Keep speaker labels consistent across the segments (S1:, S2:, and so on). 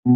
S1: क्या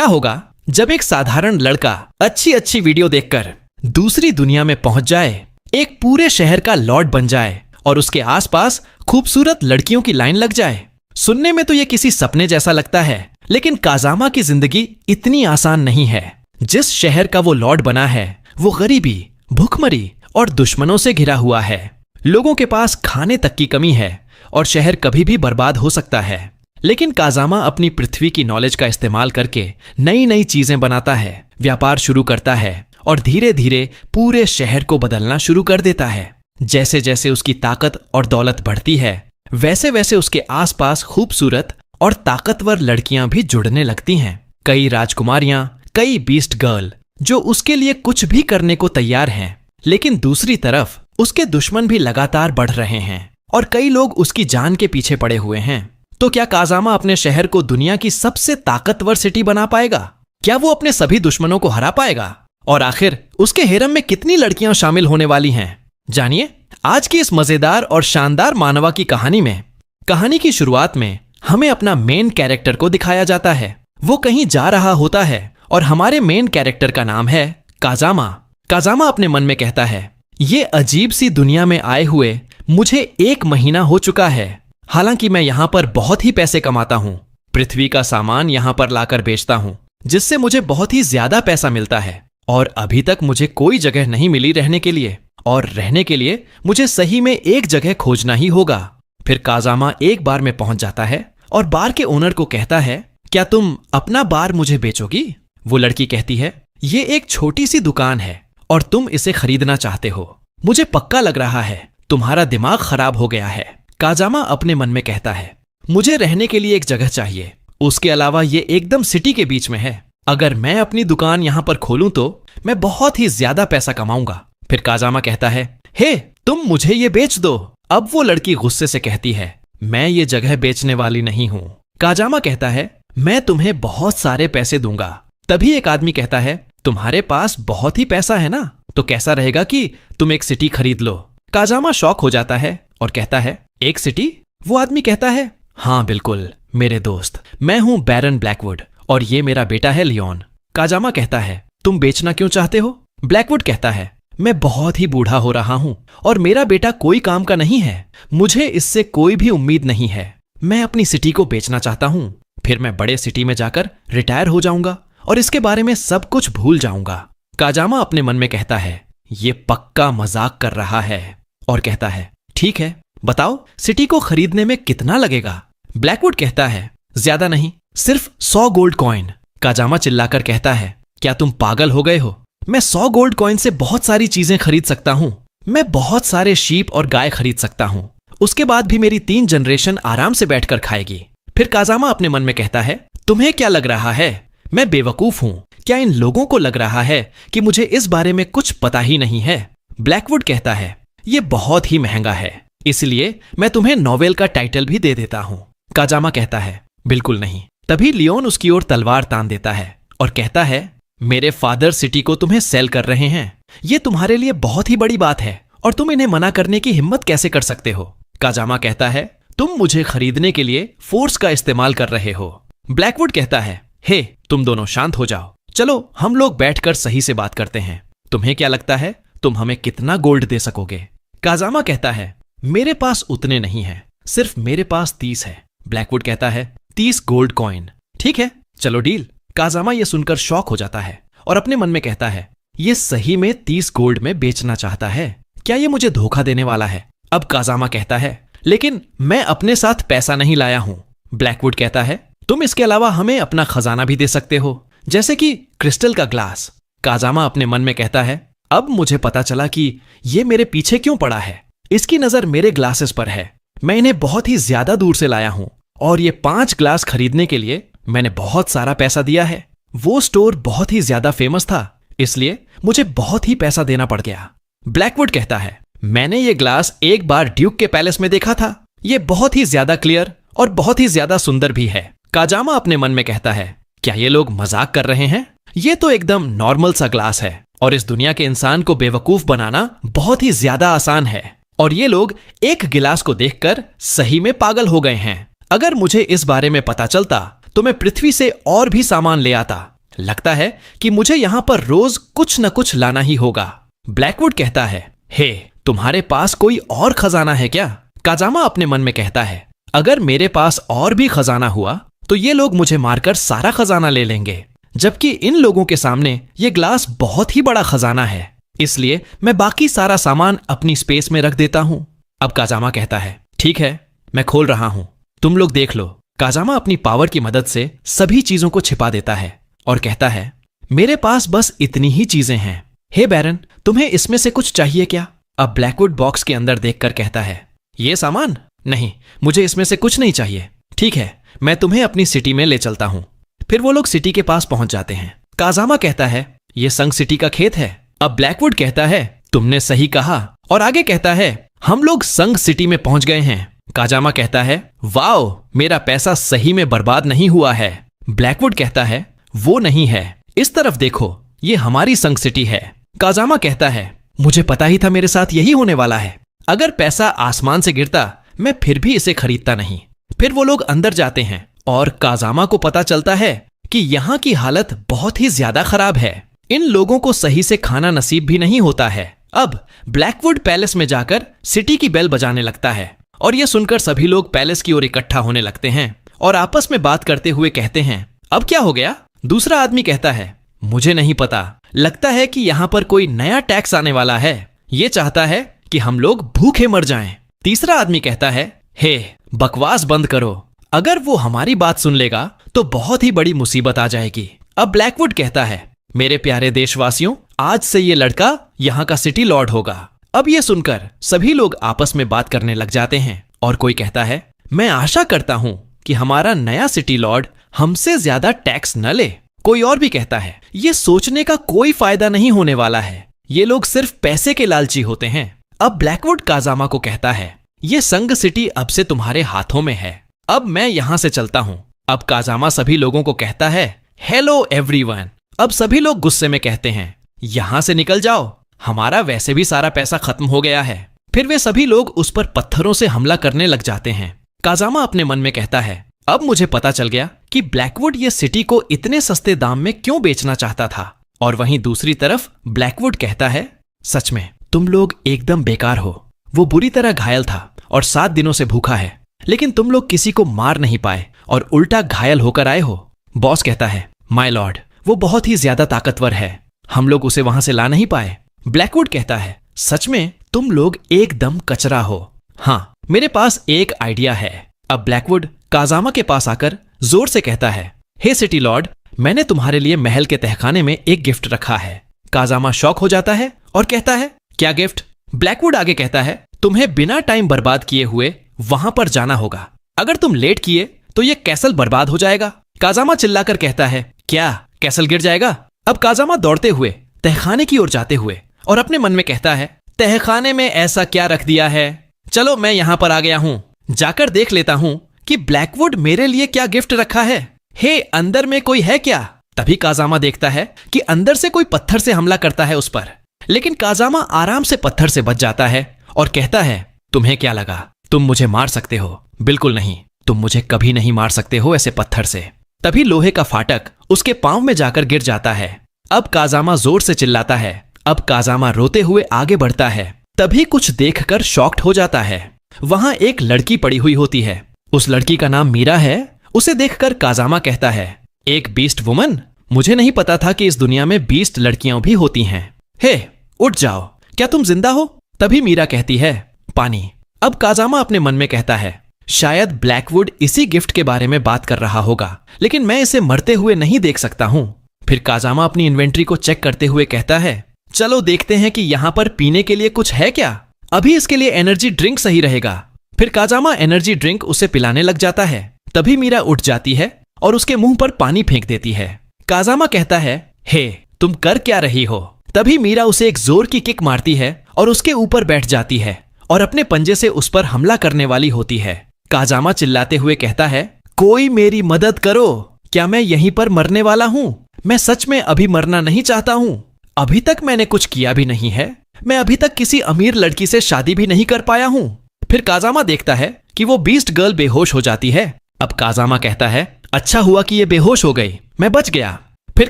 S1: होगा जब एक साधारण लड़का अच्छी अच्छी वीडियो देखकर दूसरी दुनिया में पहुंच जाए, एक पूरे शहर का लॉर्ड बन जाए और उसके आसपास खूबसूरत लड़कियों की लाइन लग जाए। सुनने में तो ये किसी सपने जैसा लगता है, लेकिन काजामा की जिंदगी इतनी आसान नहीं है। जिस शहर का वो लॉर्ड बना है वो गरीबी, भूखमरी और दुश्मनों से घिरा हुआ है। लोगों के पास खाने तक की कमी है और शहर कभी भी बर्बाद हो सकता है। लेकिन काजामा अपनी पृथ्वी की नॉलेज का इस्तेमाल करके नई नई चीजें बनाता है, व्यापार शुरू करता है और धीरे धीरे पूरे शहर को बदलना शुरू कर देता है। जैसे जैसे उसकी ताकत और दौलत बढ़ती है, वैसे वैसे उसके आसपास खूबसूरत और ताकतवर लड़कियां भी जुड़ने लगती हैं। कई राजकुमारियां, कई बीस्ट गर्ल जो उसके लिए कुछ भी करने को तैयार हैं। लेकिन दूसरी तरफ उसके दुश्मन भी लगातार बढ़ रहे हैं और कई लोग उसकी जान के पीछे पड़े हुए हैं। तो क्या काजामा अपने शहर को दुनिया की सबसे ताकतवर सिटी बना पाएगा? क्या वो अपने सभी दुश्मनों को हरा पाएगा? और आखिर उसके हेरम में कितनी लड़कियां शामिल होने वाली हैं? जानिए आज की इस मजेदार और शानदार मानवा की कहानी में। कहानी की शुरुआत में हमें अपना मेन कैरेक्टर को दिखाया जाता है। वो कहीं जा रहा होता है और हमारे मेन कैरेक्टर का नाम है काजामा। काजामा अपने मन में कहता है, ये अजीब सी दुनिया में आए हुए मुझे 1 महीना हो चुका है। हालांकि मैं यहां पर बहुत ही पैसे कमाता हूं, पृथ्वी का सामान यहां पर लाकर बेचता हूं, जिससे मुझे बहुत ही ज्यादा पैसा मिलता है। और अभी तक मुझे कोई जगह नहीं मिली रहने के लिए, और रहने के लिए मुझे सही में एक जगह खोजना ही होगा। फिर काजामा एक बार में पहुंच जाता है और बार के ओनर को कहता है, क्या तुम अपना बार मुझे बेचोगी? वो लड़की कहती है, ये एक छोटी सी दुकान है और तुम इसे खरीदना चाहते हो। मुझे पक्का लग रहा है तुम्हारा दिमाग खराब हो गया है। काजामा अपने मन में कहता है, मुझे रहने के लिए एक जगह चाहिए, उसके अलावा ये एकदम सिटी के बीच में है। अगर मैं अपनी दुकान यहां पर खोलूं तो मैं बहुत ही ज्यादा पैसा कमाऊंगा। फिर काजामा कहता है, हे तुम मुझे ये बेच दो। अब वो लड़की गुस्से से कहती है, मैं ये जगह बेचने वाली नहीं हूं। काजामा कहता है, मैं तुम्हें बहुत सारे पैसे दूंगा। तभी एक आदमी कहता है, तुम्हारे पास बहुत ही पैसा है ना, तो कैसा रहेगा कि तुम एक सिटी खरीद लो। काजामा शॉक हो जाता है और कहता है, एक सिटी? वो आदमी कहता है, हाँ बिल्कुल मेरे दोस्त, मैं हूं बैरन ब्लैकवुड और ये मेरा बेटा है लियोन। काजामा कहता है, तुम बेचना क्यों चाहते हो? ब्लैकवुड कहता है, मैं बहुत ही बूढ़ा हो रहा हूं और मेरा बेटा कोई काम का नहीं है। मुझे इससे कोई भी उम्मीद नहीं है। मैं अपनी सिटी को बेचना चाहता हूं, फिर मैं बड़े सिटी में जाकर रिटायर हो जाऊंगा और इसके बारे में सब कुछ भूल जाऊंगा। काजामा अपने मन में कहता है, ये पक्का मजाक कर रहा है, और कहता है, ठीक है बताओ सिटी को खरीदने में कितना लगेगा? ब्लैकवुड कहता है, ज्यादा नहीं, सिर्फ 100 गोल्ड कॉइन। काजामा चिल्लाकर कहता है, क्या तुम पागल हो गए हो? मैं 100 गोल्ड कॉइन से बहुत सारी चीजें खरीद सकता हूं। मैं बहुत सारे शीप और गाय खरीद सकता हूं। उसके बाद भी मेरी 3 जनरेशन आराम से बैठकर खाएगी। फिर काजामा अपने मन में कहता है, तुम्हें क्या लग रहा है मैं बेवकूफ हूं? क्या इन लोगों को लग रहा है कि मुझे इस बारे में कुछ पता ही नहीं है? ब्लैकवुड कहता है, ये बहुत ही महंगा है, इसलिए मैं तुम्हें नॉवेल का टाइटल भी दे देता हूं। काजामा कहता है, बिल्कुल नहीं। तभी लियोन उसकी ओर तलवार तान देता है और कहता है, मेरे फादर सिटी को तुम्हें सेल कर रहे हैं। ये तुम्हारे लिए बहुत ही बड़ी बात है और तुम इन्हें मना करने की हिम्मत कैसे कर सकते हो? काजामा कहता है, तुम मुझे खरीदने के लिए फोर्स का इस्तेमाल कर रहे हो। ब्लैकवुड कहता है, हे तुम दोनों शांत हो जाओ, चलो हम लोग बैठकर सही से बात करते हैं। तुम्हें क्या लगता है तुम हमें कितना गोल्ड दे सकोगे? काजामा कहता है, मेरे पास उतने नहीं है, सिर्फ मेरे पास 30 है। ब्लैकवुड कहता है, 30 गोल्ड कॉइन, ठीक है चलो डील। काजामा ये सुनकर शॉक हो जाता है और अपने मन में कहता है, ये सही में 30 गोल्ड में बेचना चाहता है? क्या ये मुझे धोखा देने वाला है? अब काजामा कहता है, लेकिन मैं अपने साथ पैसा नहीं लाया हूं। ब्लैकवुड कहता है, तुम इसके अलावा हमें अपना खजाना भी दे सकते हो, जैसे कि क्रिस्टल का ग्लास। काजामा अपने मन में कहता है, अब मुझे पता चला कि ये मेरे पीछे क्यों पड़ा है। इसकी नजर मेरे ग्लासेस पर है। मैं इन्हें बहुत ही ज्यादा दूर से लाया हूं और ये 5 ग्लास खरीदने के लिए मैंने बहुत सारा पैसा दिया है। वो स्टोर बहुत ही ज्यादा फेमस था, इसलिए मुझे बहुत ही पैसा देना पड़ गया। ब्लैकवुड कहता है, मैंने ये ग्लास एक बार ड्यूक के पैलेस में देखा था। ये बहुत ही ज्यादा क्लियर और बहुत ही ज्यादा सुंदर भी है। काजामा अपने मन में कहता है, क्या ये लोग मजाक कर रहे हैं? ये तो एकदम नॉर्मल सा ग्लास है और इस दुनिया के इंसान को बेवकूफ बनाना बहुत ही ज्यादा आसान है। और ये लोग एक गिलास को देखकर सही में पागल हो गए हैं। अगर मुझे इस बारे में पता चलता तो मैं पृथ्वी से और भी सामान ले आता। लगता है कि मुझे यहाँ पर रोज कुछ न कुछ लाना ही होगा। ब्लैकवुड कहता है, हे, तुम्हारे पास कोई और खजाना है क्या? काजामा अपने मन में कहता है, अगर मेरे पास और भी खजाना हुआ तो ये लोग मुझे मारकर सारा खजाना ले लेंगे, जबकि इन लोगों के सामने ये ग्लास बहुत ही बड़ा खजाना है, इसलिए मैं बाकी सारा सामान अपनी स्पेस में रख देता हूं। अब काजामा कहता है, ठीक है, मैं खोल रहा हूं, तुम लोग देख लो। काजामा अपनी पावर की मदद से सभी चीजों को छिपा देता है और कहता है, मेरे पास बस इतनी ही चीजें हैं। हे बैरन, तुम्हें इसमें से कुछ चाहिए क्या? अब ब्लैकवुड बॉक्स के अंदर देखकर कहता है, ये सामान? नहीं, मुझे इसमें से कुछ नहीं चाहिए। ठीक है, मैं तुम्हें अपनी सिटी में ले चलता हूं। फिर वो लोग सिटी के पास पहुंच जाते हैं। काजामा कहता है, ये संग सिटी का खेत है। अब ब्लैकवुड कहता है, तुमने सही कहा, और आगे कहता है, हम लोग संग सिटी में पहुंच गए हैं। काजामा कहता है, वाओ, मेरा पैसा सही में बर्बाद नहीं हुआ है। ब्लैकवुड कहता है, वो नहीं है, इस तरफ देखो, ये हमारी संग सिटी है। काजामा कहता है, मुझे पता ही था मेरे साथ यही होने वाला है। अगर पैसा आसमान से गिरता मैं फिर भी इसे खरीदता नहीं। फिर वो लोग अंदर जाते हैं और काजामा को पता चलता है कि यहाँ की हालत बहुत ही ज्यादा खराब है। इन लोगों को सही से खाना नसीब भी नहीं होता है। अब ब्लैकवुड पैलेस में जाकर सिटी की बेल बजाने लगता है और यह सुनकर सभी लोग पैलेस की ओर इकट्ठा होने लगते हैं और आपस में बात करते हुए कहते हैं, अब क्या हो गया? दूसरा आदमी कहता है, मुझे नहीं पता, लगता है कि यहाँ पर कोई नया टैक्स आने वाला है। ये चाहता है कि हम लोग भूखे मर जाएं। तीसरा आदमी कहता है, हे, बकवास बंद करो, अगर वो हमारी बात सुन लेगा तो बहुत ही बड़ी मुसीबत आ जाएगी। अब ब्लैकवुड कहता है, मेरे प्यारे देशवासियों, आज से ये लड़का यहाँ का सिटी लॉर्ड होगा। अब ये सुनकर सभी लोग आपस में बात करने लग जाते हैं और कोई कहता है, मैं आशा करता हूं कि हमारा नया सिटी लॉर्ड हमसे ज्यादा टैक्स न ले। कोई और भी कहता है, ये सोचने का कोई फायदा नहीं होने वाला है, ये लोग सिर्फ पैसे के लालची होते हैं। अब ब्लैकवुड काजामा को कहता है, ये संग सिटी अब से तुम्हारे हाथों में है, अब मैं यहां से चलता हूं। अब काजामा सभी लोगों को कहता है, हेलो एवरीवन। अब सभी लोग गुस्से में कहते हैं, यहां से निकल जाओ, हमारा वैसे भी सारा पैसा खत्म हो गया है। फिर वे सभी लोग उस पर पत्थरों से हमला करने लग जाते हैं। काजामा अपने मन में कहता है, अब मुझे पता चल गया कि ब्लैकवुड ये सिटी को इतने सस्ते दाम में क्यों बेचना चाहता था। और वहीं दूसरी तरफ ब्लैकवुड कहता है, सच में तुम लोग एकदम बेकार हो। वो बुरी तरह घायल था और 7 दिनों से भूखा है, लेकिन तुम लोग किसी को मार नहीं पाए और उल्टा घायल होकर आए हो। बॉस कहता है, माय लॉर्ड, वो बहुत ही ज्यादा ताकतवर है, हम लोग उसे वहां से ला नहीं पाए। ब्लैकवुड कहता है, सच में तुम लोग एकदम कचरा हो। हाँ, मेरे पास एक आइडिया है। अब ब्लैकवुड काजामा के पास आकर जोर से कहता है, हे सिटी लॉर्ड, मैंने तुम्हारे लिए महल के तहखाने में एक गिफ्ट रखा है। काजामा शॉक हो जाता है और कहता है, क्या गिफ्ट? ब्लैकवुड आगे कहता है, तुम्हें बिना टाइम बर्बाद किए हुए वहां पर जाना होगा। अगर तुम लेट किए तो यह कैसल बर्बाद हो जाएगा। काजामा चिल्लाकर कहता है, क्या कैसल गिर जाएगा? अब काजामा दौड़ते हुए तहखाने की ओर जाते हुए और अपने मन में कहता है, तहखाने में ऐसा क्या रख दिया है? चलो मैं यहां पर आ गया हूं, जाकर देख लेता हूं कि ब्लैकवुड मेरे लिए क्या गिफ्ट रखा है। हे, अंदर में कोई है क्या? तभी काजामा देखता है कि अंदर से कोई पत्थर से हमला करता है उस पर, लेकिन काजामा आराम से पत्थर से बच जाता है और कहता है, तुम्हें क्या लगा तुम मुझे मार सकते हो? बिल्कुल नहीं, तुम मुझे कभी नहीं मार सकते हो ऐसे पत्थर से। तभी लोहे का फाटक उसके पांव में जाकर गिर जाता है। अब काजामा जोर से चिल्लाता है। अब काजामा रोते हुए आगे बढ़ता है, तभी कुछ देखकर शॉक्ड हो जाता है। वहां एक लड़की पड़ी हुई होती है। उस लड़की का नाम मीरा है। उसे देखकर काजामा कहता है, एक बीस्ट वुमन? मुझे नहीं पता था कि इस दुनिया में बीस्ट लड़कियां भी होती हैं। हे, उठ जाओ, क्या तुम जिंदा हो? तभी मीरा कहती है, पानी। अब काजामा अपने मन में कहता है, शायद ब्लैकवुड इसी गिफ्ट के बारे में बात कर रहा होगा, लेकिन मैं इसे मरते हुए नहीं देख सकता हूं। फिर काजामा अपनी इन्वेंट्री को चेक करते हुए कहता है, चलो देखते हैं कि यहां पर पीने के लिए कुछ है क्या। अभी इसके लिए एनर्जी ड्रिंक सही रहेगा। फिर काजामा एनर्जी ड्रिंक उसे पिलाने लग जाता है। तभी मीरा उठ जाती है और उसके मुंह पर पानी फेंक देती है। काजामा कहता है, हे, तुम कर क्या रही हो? तभी मीरा उसे एक जोर की किक मारती है और उसके ऊपर बैठ जाती है और अपने पंजे से उस पर हमला करने वाली होती है। काजामा चिल्लाते हुए कहता है, कोई मेरी मदद करो, क्या मैं यहीं पर मरने वाला हूं? मैं सच में अभी मरना नहीं चाहता हूं। अभी तक मैंने कुछ किया भी नहीं है। मैं अभी तक किसी अमीर लड़की से शादी भी नहीं कर पाया हूं। फिर काजामा देखता है कि वो बीस्ट गर्ल बेहोश हो जाती है अब काजामा कहता है, अच्छा हुआ कि ये बेहोश हो गई, मैं बच गया। फिर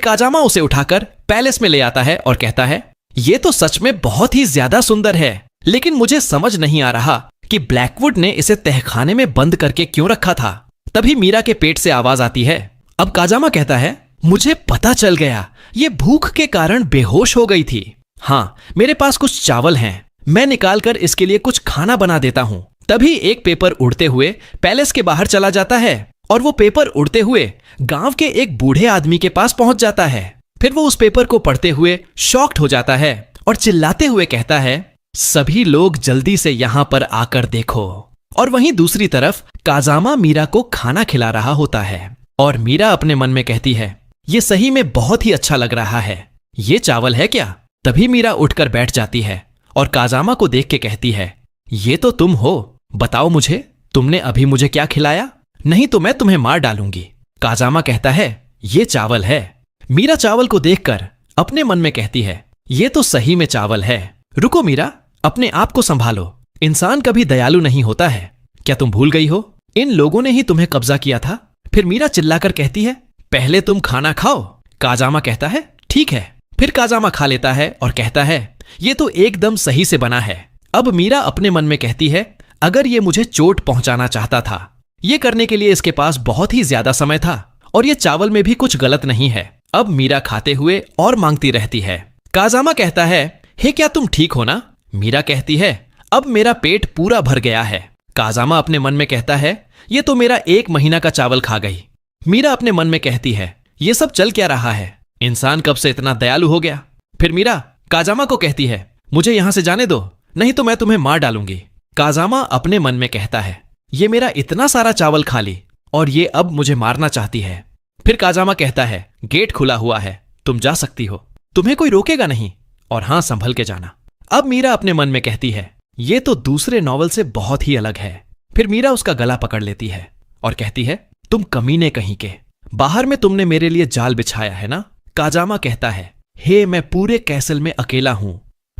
S1: काजामा उसे उठाकर पैलेस में ले आता है और कहता है, ये तो सच में बहुत ही ज्यादा सुंदर है, लेकिन मुझे समझ नहीं आ रहा कि ब्लैकवुड ने इसे तहखाने में बंद करके क्यों रखा था। तभी मीरा के पेट से आवाज आती है। अब काजामा कहता है, मुझे पता चल गया, ये भूख के कारण बेहोश हो गई थी। हाँ, मेरे पास कुछ चावल हैं, मैं निकालकर इसके लिए कुछ खाना बना देता हूं। तभी एक पेपर उड़ते हुए पैलेस के बाहर चला जाता है और वो पेपर उड़ते हुए गांव के एक बूढ़े आदमी के पास पहुंच जाता है। फिर वो उस पेपर को पढ़ते हुए शॉक्ड हो जाता है और चिल्लाते हुए कहता है, सभी लोग जल्दी से यहां पर आकर देखो। और वहीं दूसरी तरफ काजामा मीरा को खाना खिला रहा होता है और मीरा अपने मन में कहती है, ये सही में बहुत ही अच्छा लग रहा है, ये चावल है क्या? तभी मीरा उठकर बैठ जाती है और काजामा को देख के कहती है, ये तो तुम हो, बताओ मुझे, तुमने अभी मुझे क्या खिलाया? नहीं तो मैं तुम्हें मार डालूंगी। काजामा कहता है, ये चावल है। मीरा चावल को देखकर अपने मन में कहती है, ये तो सही में चावल है। रुको मीरा, अपने आप को संभालो, इंसान कभी दयालु नहीं होता है। क्या तुम भूल गई हो? इन लोगों ने ही तुम्हें कब्जा किया था। फिर मीरा चिल्लाकर कहती है, पहले तुम खाना खाओ। काजामा कहता है, ठीक है। फिर काजामा खा लेता है और कहता है, ये तो एकदम सही से बना है। अब मीरा अपने मन में कहती है, अगर ये मुझे चोट पहुंचाना चाहता था, ये करने के लिए इसके पास बहुत ही ज्यादा समय था और ये चावल में भी कुछ गलत नहीं है। अब मीरा खाते हुए और मांगती रहती है। काजामा कहता है, हे क्या तुम ठीक हो ना? मीरा कहती है, अब मेरा पेट पूरा भर गया है। काजामा अपने मन में कहता है, ये तो मेरा 1 महीना का चावल खा गई। मीरा अपने मन में कहती है, ये सब चल क्या रहा है? इंसान कब से इतना दयालु हो गया? फिर मीरा काजामा को कहती है, मुझे यहां से जाने दो, नहीं तो मैं तुम्हें मार डालूंगी। काजामा अपने मन में कहता है, ये मेरा इतना सारा चावल खा ली और ये अब मुझे मारना चाहती है। फिर काजामा कहता है, गेट खुला हुआ है, तुम जा सकती हो, तुम्हें कोई रोकेगा नहीं, और हां, संभल के जाना। अब मीरा अपने मन में कहती है, ये तो दूसरे नॉवल से बहुत ही अलग है। फिर मीरा उसका गला पकड़ लेती है और कहती है, तुम कमीने कहीं के, बाहर में तुमने मेरे लिए जाल बिछाया है ना? काजामा कहता है, हे मैं पूरे कैसल में अकेला हूं,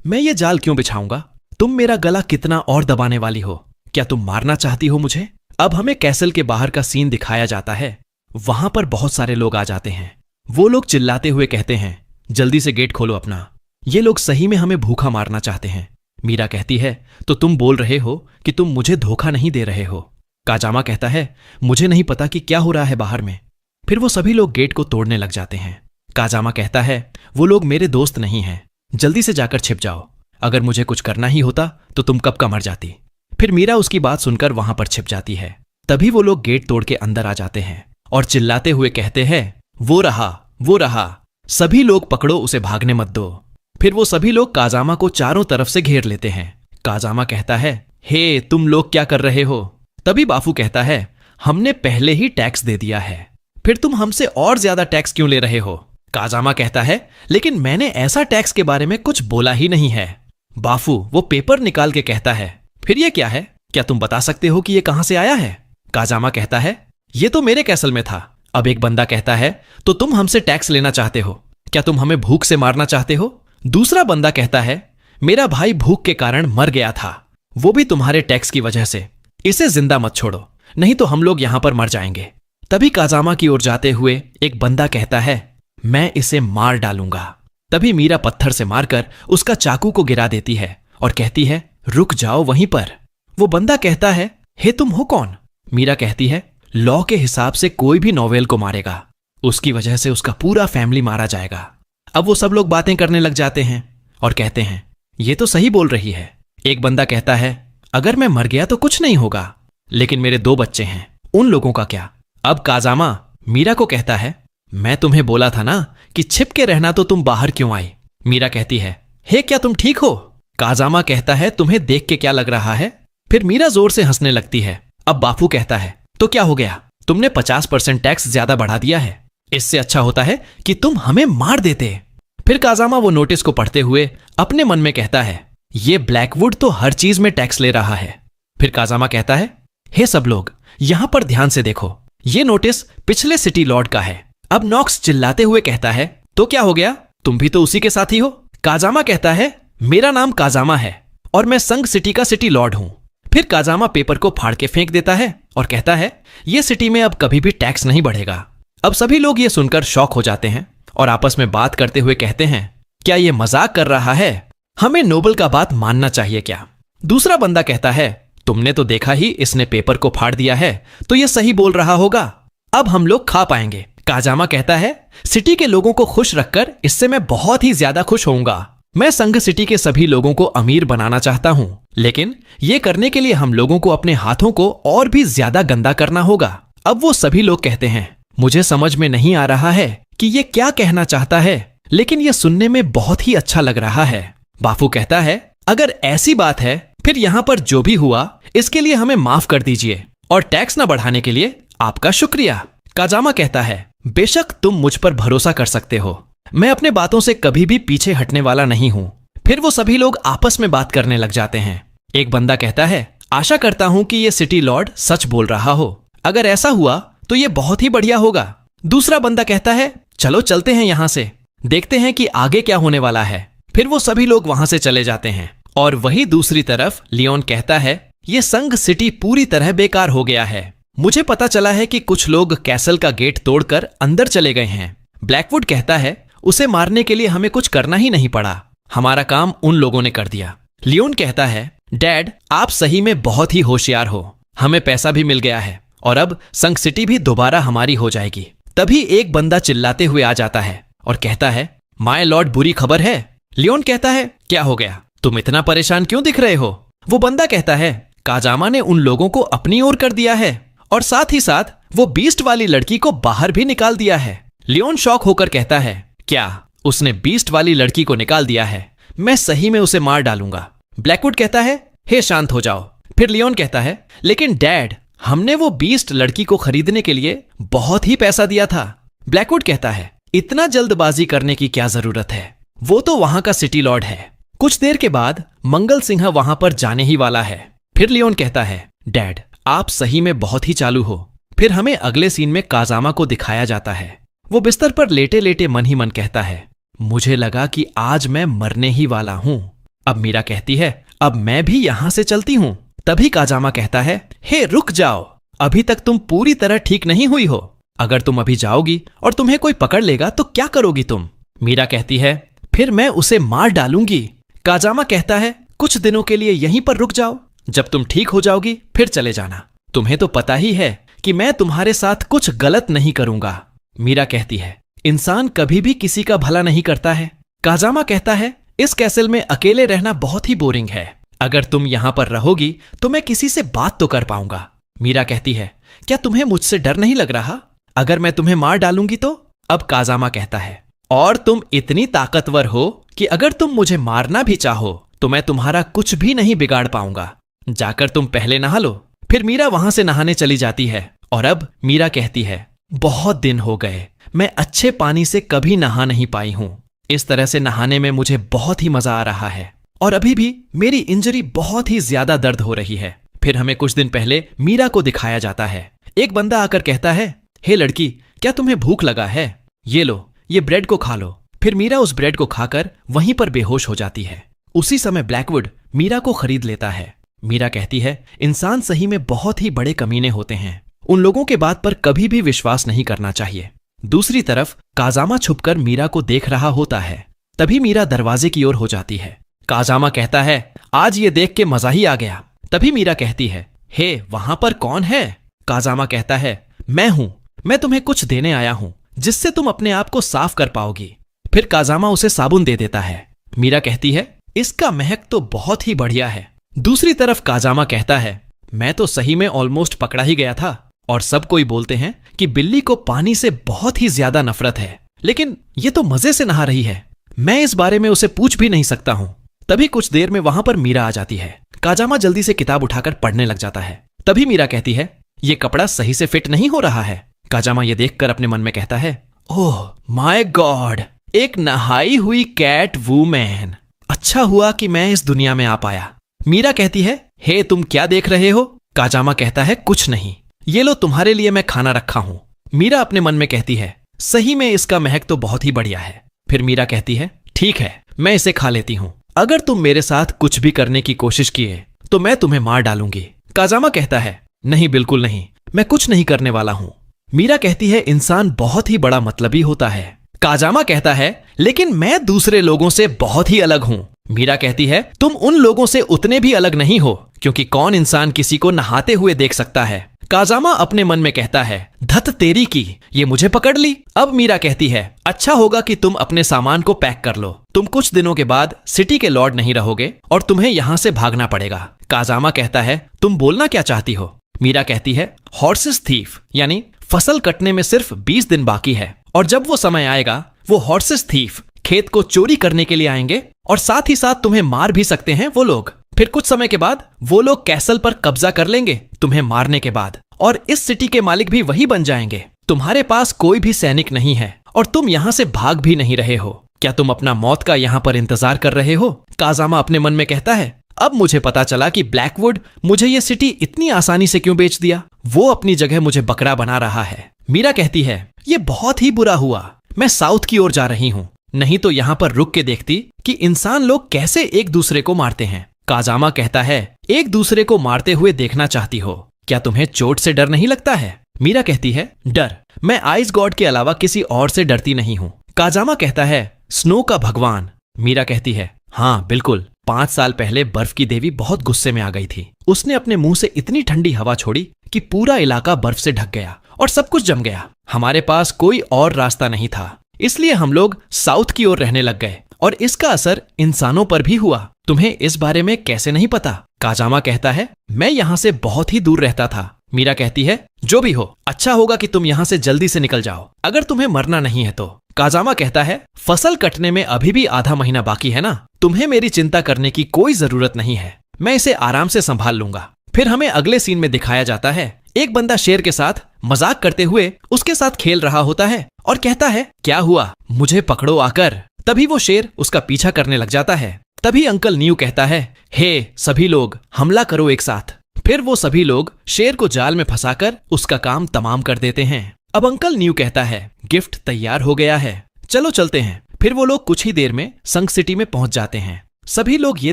S1: मैं ये जाल क्यों बिछाऊंगा? तुम मेरा गला कितना और दबाने वाली हो? क्या तुम मारना चाहती हो मुझे? अब हमें कैसल के बाहर का सीन दिखाया जाता है। वहां पर बहुत सारे लोग आ जाते हैं। वो लोग चिल्लाते हुए कहते हैं, जल्दी से गेट खोलो अपना, ये लोग सही में हमें भूखा मारना चाहते हैं। मीरा कहती है, तो तुम बोल रहे हो कि तुम मुझे धोखा नहीं दे रहे हो? काजामा कहता है, मुझे नहीं पता कि क्या हो रहा है बाहर में। फिर वो सभी लोग गेट को तोड़ने लग जाते हैं। काजामा कहता है, वो लोग मेरे दोस्त नहीं हैं, जल्दी से जाकर छिप जाओ, अगर मुझे कुछ करना ही होता तो तुम कब का मर जाती। फिर मीरा उसकी बात सुनकर वहां पर छिप जाती है। तभी वो लोग गेट तोड़ के अंदर आ जाते हैं और चिल्लाते हुए कहते हैं, वो रहा, वो रहा, सभी लोग पकड़ो उसे, भागने मत दो। फिर वो सभी लोग काजामा को चारों तरफ से घेर लेते हैं। काजामा कहता है, हे तुम लोग क्या कर रहे हो? तभी बाफू कहता है, हमने पहले ही टैक्स दे दिया है, फिर तुम हमसे और ज्यादा टैक्स क्यों ले रहे हो? काजामा कहता है, लेकिन मैंने ऐसा टैक्स के बारे में कुछ बोला ही नहीं है। बाफू वो पेपर निकाल के कहता है, फिर ये क्या है? क्या तुम बता सकते हो कि ये कहां से आया है? काजामा कहता है, ये तो मेरे कैसल में था। अब एक बंदा कहता है, तो तुम हमसे टैक्स लेना चाहते हो? क्या तुम हमें भूख से मारना चाहते हो? दूसरा बंदा कहता है, मेरा भाई भूख के कारण मर गया था, वो भी तुम्हारे टैक्स की वजह से, इसे जिंदा मत छोड़ो, नहीं तो हम लोग यहां पर मर जाएंगे। तभी काजामा की ओर जाते हुए एक बंदा कहता है, मैं इसे मार डालूंगा। तभी मीरा पत्थर से मारकर उसका चाकू को गिरा देती है और कहती है, रुक जाओ वहीं पर। वो बंदा कहता है, हे तुम हो कौन? मीरा कहती है, लॉ के हिसाब से कोई भी नोवेल को मारेगा, उसकी वजह से उसका पूरा फैमिली मारा जाएगा। अब वो सब लोग बातें करने लग जाते हैं और कहते हैं, ये तो सही बोल रही है। एक बंदा कहता है, अगर मैं मर गया तो कुछ नहीं होगा, लेकिन मेरे 2 बच्चे हैं, उन लोगों का क्या? अब काजामा मीरा को कहता है, मैं तुम्हें बोला था ना कि छिप के रहना, तो तुम बाहर क्यों आई? मीरा कहती है, हे क्या तुम ठीक हो? काजामा कहता है, तुम्हें देख के क्या लग रहा है? फिर मीरा जोर से हंसने लगती है। अब बापू कहता है, तो क्या हो गया? तुमने 50% टैक्स ज्यादा बढ़ा दिया है, इससे अच्छा होता है कि तुम हमें मार देते। फिर काजामा वो नोटिस को पढ़ते हुए अपने मन में कहता है, ये ब्लैकवुड तो हर चीज में टैक्स ले रहा है। फिर काजामा कहता है, हे सब लोग यहां पर ध्यान से देखो, ये नोटिस पिछले सिटी लॉर्ड का है। अब नॉक्स चिल्लाते हुए कहता है, तो क्या हो गया? तुम भी तो उसी के साथी हो। काजामा कहता है, मेरा नाम काजामा है और मैं संग सिटी का सिटी लॉर्ड हूं। फिर काजामा पेपर को फाड़ के फेंक देता है और कहता है ये सिटी में अब कभी भी टैक्स नहीं बढ़ेगा। अब सभी लोग ये सुनकर शॉक हो जाते हैं और आपस में बात करते हुए कहते हैं क्या ये मजाक कर रहा है, हमें नोबल का बात मानना चाहिए क्या। दूसरा बंदा कहता है तुमने तो देखा ही, इसने पेपर को फाड़ दिया है तो ये सही बोल रहा होगा, अब हम लोग खा पाएंगे। काजामा कहता है सिटी के लोगों को खुश रखकर इससे मैं बहुत ही ज्यादा खुश होऊंगा। मैं संघ सिटी के सभी लोगों को अमीर बनाना चाहता हूं, लेकिन ये करने के लिए हम लोगों को अपने हाथों को और भी ज्यादा गंदा करना होगा। अब वो सभी लोग कहते हैं मुझे समझ में नहीं आ रहा है कि ये क्या कहना चाहता है, लेकिन ये सुनने में बहुत ही अच्छा लग रहा है। बाफू कहता है अगर ऐसी बात है फिर यहाँ पर जो भी हुआ इसके लिए हमें माफ कर दीजिए और टैक्स न बढ़ाने के लिए आपका शुक्रिया। काजामा कहता है बेशक तुम मुझ पर भरोसा कर सकते हो, मैं अपने बातों से कभी भी पीछे हटने वाला नहीं हूं। फिर वो सभी लोग आपस में बात करने लग जाते हैं। एक बंदा कहता है आशा करता हूं कि ये सिटी लॉर्ड सच बोल रहा हो, अगर ऐसा हुआ तो ये बहुत ही बढ़िया होगा। दूसरा बंदा कहता है चलो चलते हैं यहां से, देखते हैं कि आगे क्या होने वाला है। फिर वो सभी लोग वहां से चले जाते हैं और वही दूसरी तरफ लियोन कहता है ये संघ सिटी पूरी तरह बेकार हो गया है। मुझे पता चला है कि कुछ लोग कैसल का गेट तोड़कर अंदर चले गए हैं। ब्लैकवुड कहता है उसे मारने के लिए हमें कुछ करना ही नहीं पड़ा, हमारा काम उन लोगों ने कर दिया। लियोन कहता है डैड आप सही में बहुत ही होशियार हो, हमें पैसा भी मिल गया है और अब संघ सिटी भी दोबारा हमारी हो जाएगी। तभी एक बंदा चिल्लाते हुए आ जाता है और कहता है माय लॉर्ड बुरी खबर है। लियोन कहता है क्या हो गया, तुम इतना परेशान क्यों दिख रहे हो। वो बंदा कहता है काजामा ने उन लोगों को अपनी ओर कर दिया है और साथ ही साथ वो बीस्ट वाली लड़की को बाहर भी निकाल दिया है। लियोन शॉक होकर कहता है क्या उसने बीस्ट वाली लड़की को निकाल दिया है, मैं सही में उसे मार डालूंगा। ब्लैकवुड कहता है हे शांत हो जाओ। फिर लियोन कहता है लेकिन डैड हमने वो बीस्ट लड़की को खरीदने के लिए बहुत ही पैसा दिया था। ब्लैकवुड कहता है इतना जल्दबाजी करने की क्या जरूरत है, वो तो वहां का सिटी लॉर्ड है। कुछ देर के बाद मंगल सिंह वहां पर जाने ही वाला है। फिर लियोन कहता है डैड आप सही में बहुत ही चालू हो। फिर हमें अगले सीन में काजामा को दिखाया जाता है। वो बिस्तर पर लेटे लेटे मन ही मन कहता है मुझे लगा कि आज मैं मरने ही वाला हूं। अब मीरा कहती है अब मैं भी यहां से चलती हूं। तभी काजामा कहता है हे रुक जाओ, अभी तक तुम पूरी तरह ठीक नहीं हुई हो, अगर तुम अभी जाओगी और तुम्हें कोई पकड़ लेगा तो क्या करोगी तुम। मीरा कहती है फिर मैं उसे मार डालूंगी। काजामा कहता है कुछ दिनों के लिए यहीं पर रुक जाओ, जब तुम ठीक हो जाओगी फिर चले जाना, तुम्हें तो पता ही है कि मैं तुम्हारे साथ कुछ गलत नहीं करूंगा। मीरा कहती है इंसान कभी भी किसी का भला नहीं करता है। काजामा कहता है इस कैसल में अकेले रहना बहुत ही बोरिंग है, अगर तुम यहां पर रहोगी तो मैं किसी से बात तो कर पाऊंगा। मीरा कहती है क्या तुम्हें मुझसे डर नहीं लग रहा, अगर मैं तुम्हें मार डालूंगी तो। अब काजामा कहता है और तुम इतनी ताकतवर हो कि अगर तुम मुझे मारना भी चाहो तो मैं तुम्हारा कुछ भी नहीं बिगाड़ पाऊंगा, जाकर तुम पहले नहा लो। फिर मीरा वहां से नहाने चली जाती है और अब मीरा कहती है बहुत दिन हो गए, मैं अच्छे पानी से कभी नहा नहीं पाई हूं, इस तरह से नहाने में मुझे बहुत ही मजा आ रहा है और अभी भी मेरी इंजरी बहुत ही ज्यादा दर्द हो रही है। फिर हमें कुछ दिन पहले मीरा को दिखाया जाता है। एक बंदा आकर कहता है हे लड़की क्या तुम्हें भूख लगा है, ये लो ये ब्रेड को खा लो। फिर मीरा उस ब्रेड को खाकर वहीं पर बेहोश हो जाती है। उसी समय ब्लैकवुड मीरा को खरीद लेता है। मीरा कहती है इंसान सही में बहुत ही बड़े कमीने होते हैं, उन लोगों के बात पर कभी भी विश्वास नहीं करना चाहिए। दूसरी तरफ काजामा छुपकर मीरा को देख रहा होता है। तभी मीरा दरवाजे की ओर हो जाती है। काजामा कहता है आज ये देख के मजा ही आ गया। तभी मीरा कहती है हे वहां पर कौन है। काजामा कहता है मैं हूं, मैं तुम्हें कुछ देने आया हूं जिससे तुम अपने आप को साफ कर पाओगी। फिर काजामा उसे साबुन दे देता है। मीरा कहती है इसका महक तो बहुत ही बढ़िया है। दूसरी तरफ काजामा कहता है मैं तो सही में ऑलमोस्ट पकड़ा ही गया था और सब कोई बोलते हैं कि बिल्ली को पानी से बहुत ही ज्यादा नफरत है, लेकिन ये तो मजे से नहा रही है, मैं इस बारे में उसे पूछ भी नहीं सकता हूं। तभी कुछ देर में वहां पर मीरा आ जाती है। काजामा जल्दी से किताब उठाकर पढ़ने लग जाता है। तभी मीरा कहती है ये कपड़ा सही से फिट नहीं हो रहा है। काजामा ये देखकर अपने मन में कहता है ओह माय गॉड, एक नहाई हुई कैट वूमैन, अच्छा हुआ कि मैं इस दुनिया में आ पाया। मीरा कहती है हे तुम क्या देख रहे हो। काजामा कहता है कुछ नहीं, ये लो तुम्हारे लिए मैं खाना रखा हूं। मीरा अपने मन में कहती है सही में इसका महक तो बहुत ही बढ़िया है। फिर मीरा कहती है ठीक है मैं इसे खा लेती हूं, अगर तुम मेरे साथ कुछ भी करने की कोशिश किए तो मैं तुम्हें मार डालूंगी। काजामा कहता है नहीं, बिल्कुल नहीं, मैं कुछ नहीं करने वाला हूं। मीरा कहती है इंसान बहुत ही बड़ा मतलबी होता है। काजामा कहता है लेकिन मैं दूसरे लोगों से बहुत ही अलग हूं। मीरा कहती है तुम उन लोगों से उतने भी अलग नहीं हो, क्योंकि कौन इंसान किसी को नहाते हुए देख सकता है। काजामा अपने मन में कहता है धत तेरी की, ये मुझे पकड़ ली। अब मीरा कहती है अच्छा होगा कि तुम अपने सामान को पैक कर लो, तुम कुछ दिनों के बाद सिटी के लॉर्ड नहीं रहोगे और तुम्हें यहाँ से भागना पड़ेगा। काजामा कहता है तुम बोलना क्या चाहती हो। मीरा कहती है हॉर्सेस थीफ, यानी फसल कटने में सिर्फ 20 दिन बाकी है, और जब वो समय आएगा वो हॉर्सेस थीफ खेत को चोरी करने के लिए आएंगे और साथ ही साथ तुम्हें मार भी सकते हैं वो लोग। फिर कुछ समय के बाद वो लोग कैसल पर कब्जा कर लेंगे तुम्हें मारने के बाद, और इस सिटी के मालिक भी वही बन जाएंगे। तुम्हारे पास कोई भी सैनिक नहीं है और तुम यहाँ से भाग भी नहीं रहे हो। क्या तुम अपना मौत का यहाँ पर इंतजार कर रहे हो। काजामा अपने मन में कहता है अब मुझे पता चला कि ब्लैकवुड मुझे ये सिटी इतनी आसानी से क्यों बेच दिया। वो अपनी जगह मुझे बकरा बना रहा है। मीरा कहती है ये बहुत ही बुरा हुआ, मैं साउथ की ओर जा रही हूँ, नहीं तो यहाँ पर रुक के देखती कि इंसान लोग कैसे एक दूसरे को मारते हैं। काजामा कहता है एक दूसरे को मारते हुए देखना चाहती हो, क्या तुम्हें चोट से डर नहीं लगता है। मीरा कहती है डर, मैं आइस गॉड के अलावा किसी और से डरती नहीं हूँ। काजामा कहता है स्नो का भगवान। मीरा कहती है हाँ बिल्कुल, 5 साल पहले बर्फ की देवी बहुत गुस्से में आ गई थी। उसने अपने मुंह से इतनी ठंडी हवा छोड़ी कि पूरा इलाका बर्फ से ढक गया और सब कुछ जम गया। हमारे पास कोई और रास्ता नहीं था, इसलिए हम लोग साउथ की ओर रहने लग गए और इसका असर इंसानों पर भी हुआ। तुम्हें इस बारे में कैसे नहीं पता। काजामा कहता है मैं यहाँ से बहुत ही दूर रहता था। मीरा कहती है जो भी हो, अच्छा होगा कि तुम यहाँ से जल्दी से निकल जाओ, अगर तुम्हें मरना नहीं है तो। काजामा कहता है फसल कटने में अभी भी आधा महीना बाकी है ना, तुम्हें मेरी चिंता करने की कोई जरूरत नहीं है, मैं इसे आराम से संभाल लूंगा। फिर हमें अगले सीन में दिखाया जाता है एक बंदा शेर के साथ मजाक करते हुए उसके साथ खेल रहा होता है और कहता है क्या हुआ, मुझे पकड़ो आकर। तभी वो शेर उसका पीछा करने लग जाता है। तभी अंकल न्यू कहता है हे सभी लोग हमला करो एक साथ। फिर वो सभी लोग शेर को जाल में फंसाकर उसका काम तमाम कर देते हैं। अब अंकल न्यू कहता है गिफ्ट तैयार हो गया है, चलो चलते हैं। फिर वो लोग कुछ ही देर में संग सिटी में पहुंच जाते हैं। सभी लोग ये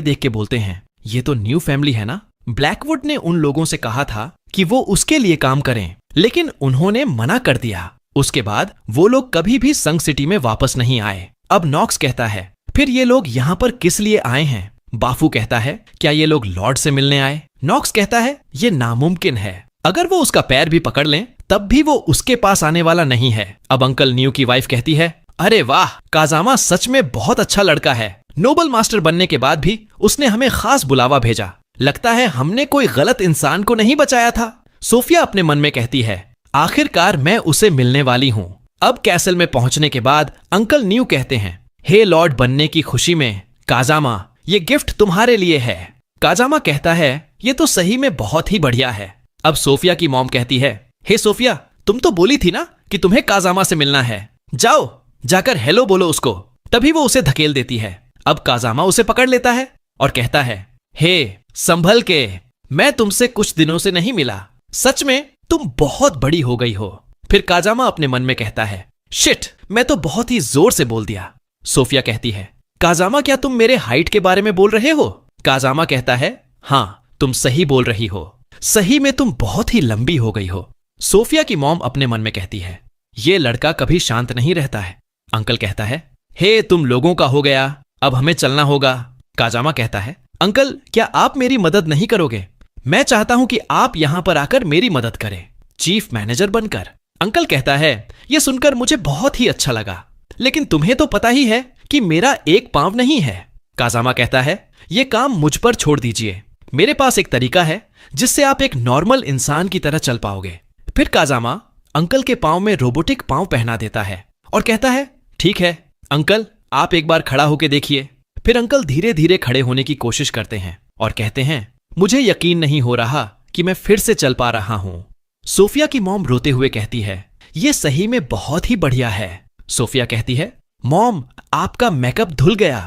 S1: देख के बोलते हैं ये तो न्यू फैमिली है ना। ब्लैकवुड ने उन लोगों से कहा था कि वो उसके लिए काम करें, लेकिन उन्होंने मना कर दिया। उसके बाद वो लोग कभी भी संग सिटी में वापस नहीं आए। अब नॉक्स कहता है फिर ये लोग यहाँ पर किस लिए आए हैं। बाफू कहता है क्या ये लोग लॉर्ड से मिलने आए। नॉक्स कहता है ये नामुमकिन है, अगर वो उसका पैर भी पकड़ लें तब भी वो उसके पास आने वाला नहीं है। अब अंकल न्यू की वाइफ कहती है अरे वाह, काजामा सच में बहुत अच्छा लड़का है, नोबल मास्टर बनने के बाद भी उसने हमें खास बुलावा भेजा, लगता है हमने कोई गलत इंसान को नहीं बचाया था। सोफिया अपने मन में कहती है आखिरकार मैं उसे मिलने वाली हूँ। अब कैसल में पहुंचने के बाद अंकल न्यू कहते हैं हे लॉर्ड बनने की खुशी में काजामा ये गिफ्ट तुम्हारे लिए है। काजामा कहता है ये तो सही में बहुत ही बढ़िया है। अब सोफिया की मॉम कहती है हे सोफिया, तुम तो बोली थी ना कि तुम्हें काजामा से मिलना है, जाओ जाकर हेलो बोलो उसको। तभी वो उसे धकेल देती है। अब काजामा उसे पकड़ लेता है और कहता है हे संभल के, मैं तुमसे कुछ दिनों से नहीं मिला, सच में तुम बहुत बड़ी हो गई हो। फिर काजामा अपने मन में कहता है शिट, मैं तो बहुत ही जोर से बोल दिया। सोफिया कहती है काजामा क्या तुम मेरे हाइट के बारे में बोल रहे हो। काजामा कहता है हाँ तुम सही बोल रही हो, सही में तुम बहुत ही लंबी हो गई हो। सोफिया की मॉम अपने मन में कहती है ये लड़का कभी शांत नहीं रहता है। अंकल कहता है हे तुम लोगों का हो गया, अब हमें चलना होगा। काजामा कहता है अंकल क्या आप मेरी मदद नहीं करोगे, मैं चाहता हूं कि आप यहां पर आकर मेरी मदद करें, चीफ मैनेजर बनकर। अंकल कहता है यह सुनकर मुझे बहुत ही अच्छा लगा, लेकिन तुम्हें तो पता ही है कि मेरा एक पांव नहीं है। काजामा कहता है यह काम मुझ पर छोड़ दीजिए, मेरे पास एक तरीका है जिससे आप एक नॉर्मल इंसान की तरह चल पाओगे। फिर काजामा अंकल के पांव में रोबोटिक पांव पहना देता है और कहता है ठीक है अंकल, आप एक बार खड़ा होकर देखिए। फिर अंकल धीरे धीरे खड़े होने की कोशिश करते हैं और कहते हैं मुझे यकीन नहीं हो रहा कि मैं फिर से चल पा रहा हूं। सोफिया की मॉम रोते हुए कहती है यह सही में बहुत ही बढ़िया है। सोफिया कहती है मॉम आपका मेकअप धुल गया।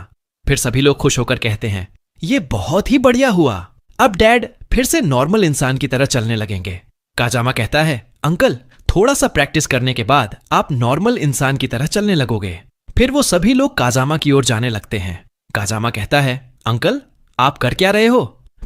S1: फिर सभी लोग खुश होकर कहते हैं यह बहुत ही बढ़िया हुआ, अब डैड फिर से नॉर्मल इंसान की तरह चलने लगेंगे। काजामा कहता है अंकल थोड़ा सा प्रैक्टिस करने के बाद आप नॉर्मल इंसान की तरह चलने लगोगे। फिर वो सभी लोग काजामा की ओर जाने लगते हैं। काजामा कहता है अंकल आप कर क्या रहे हो।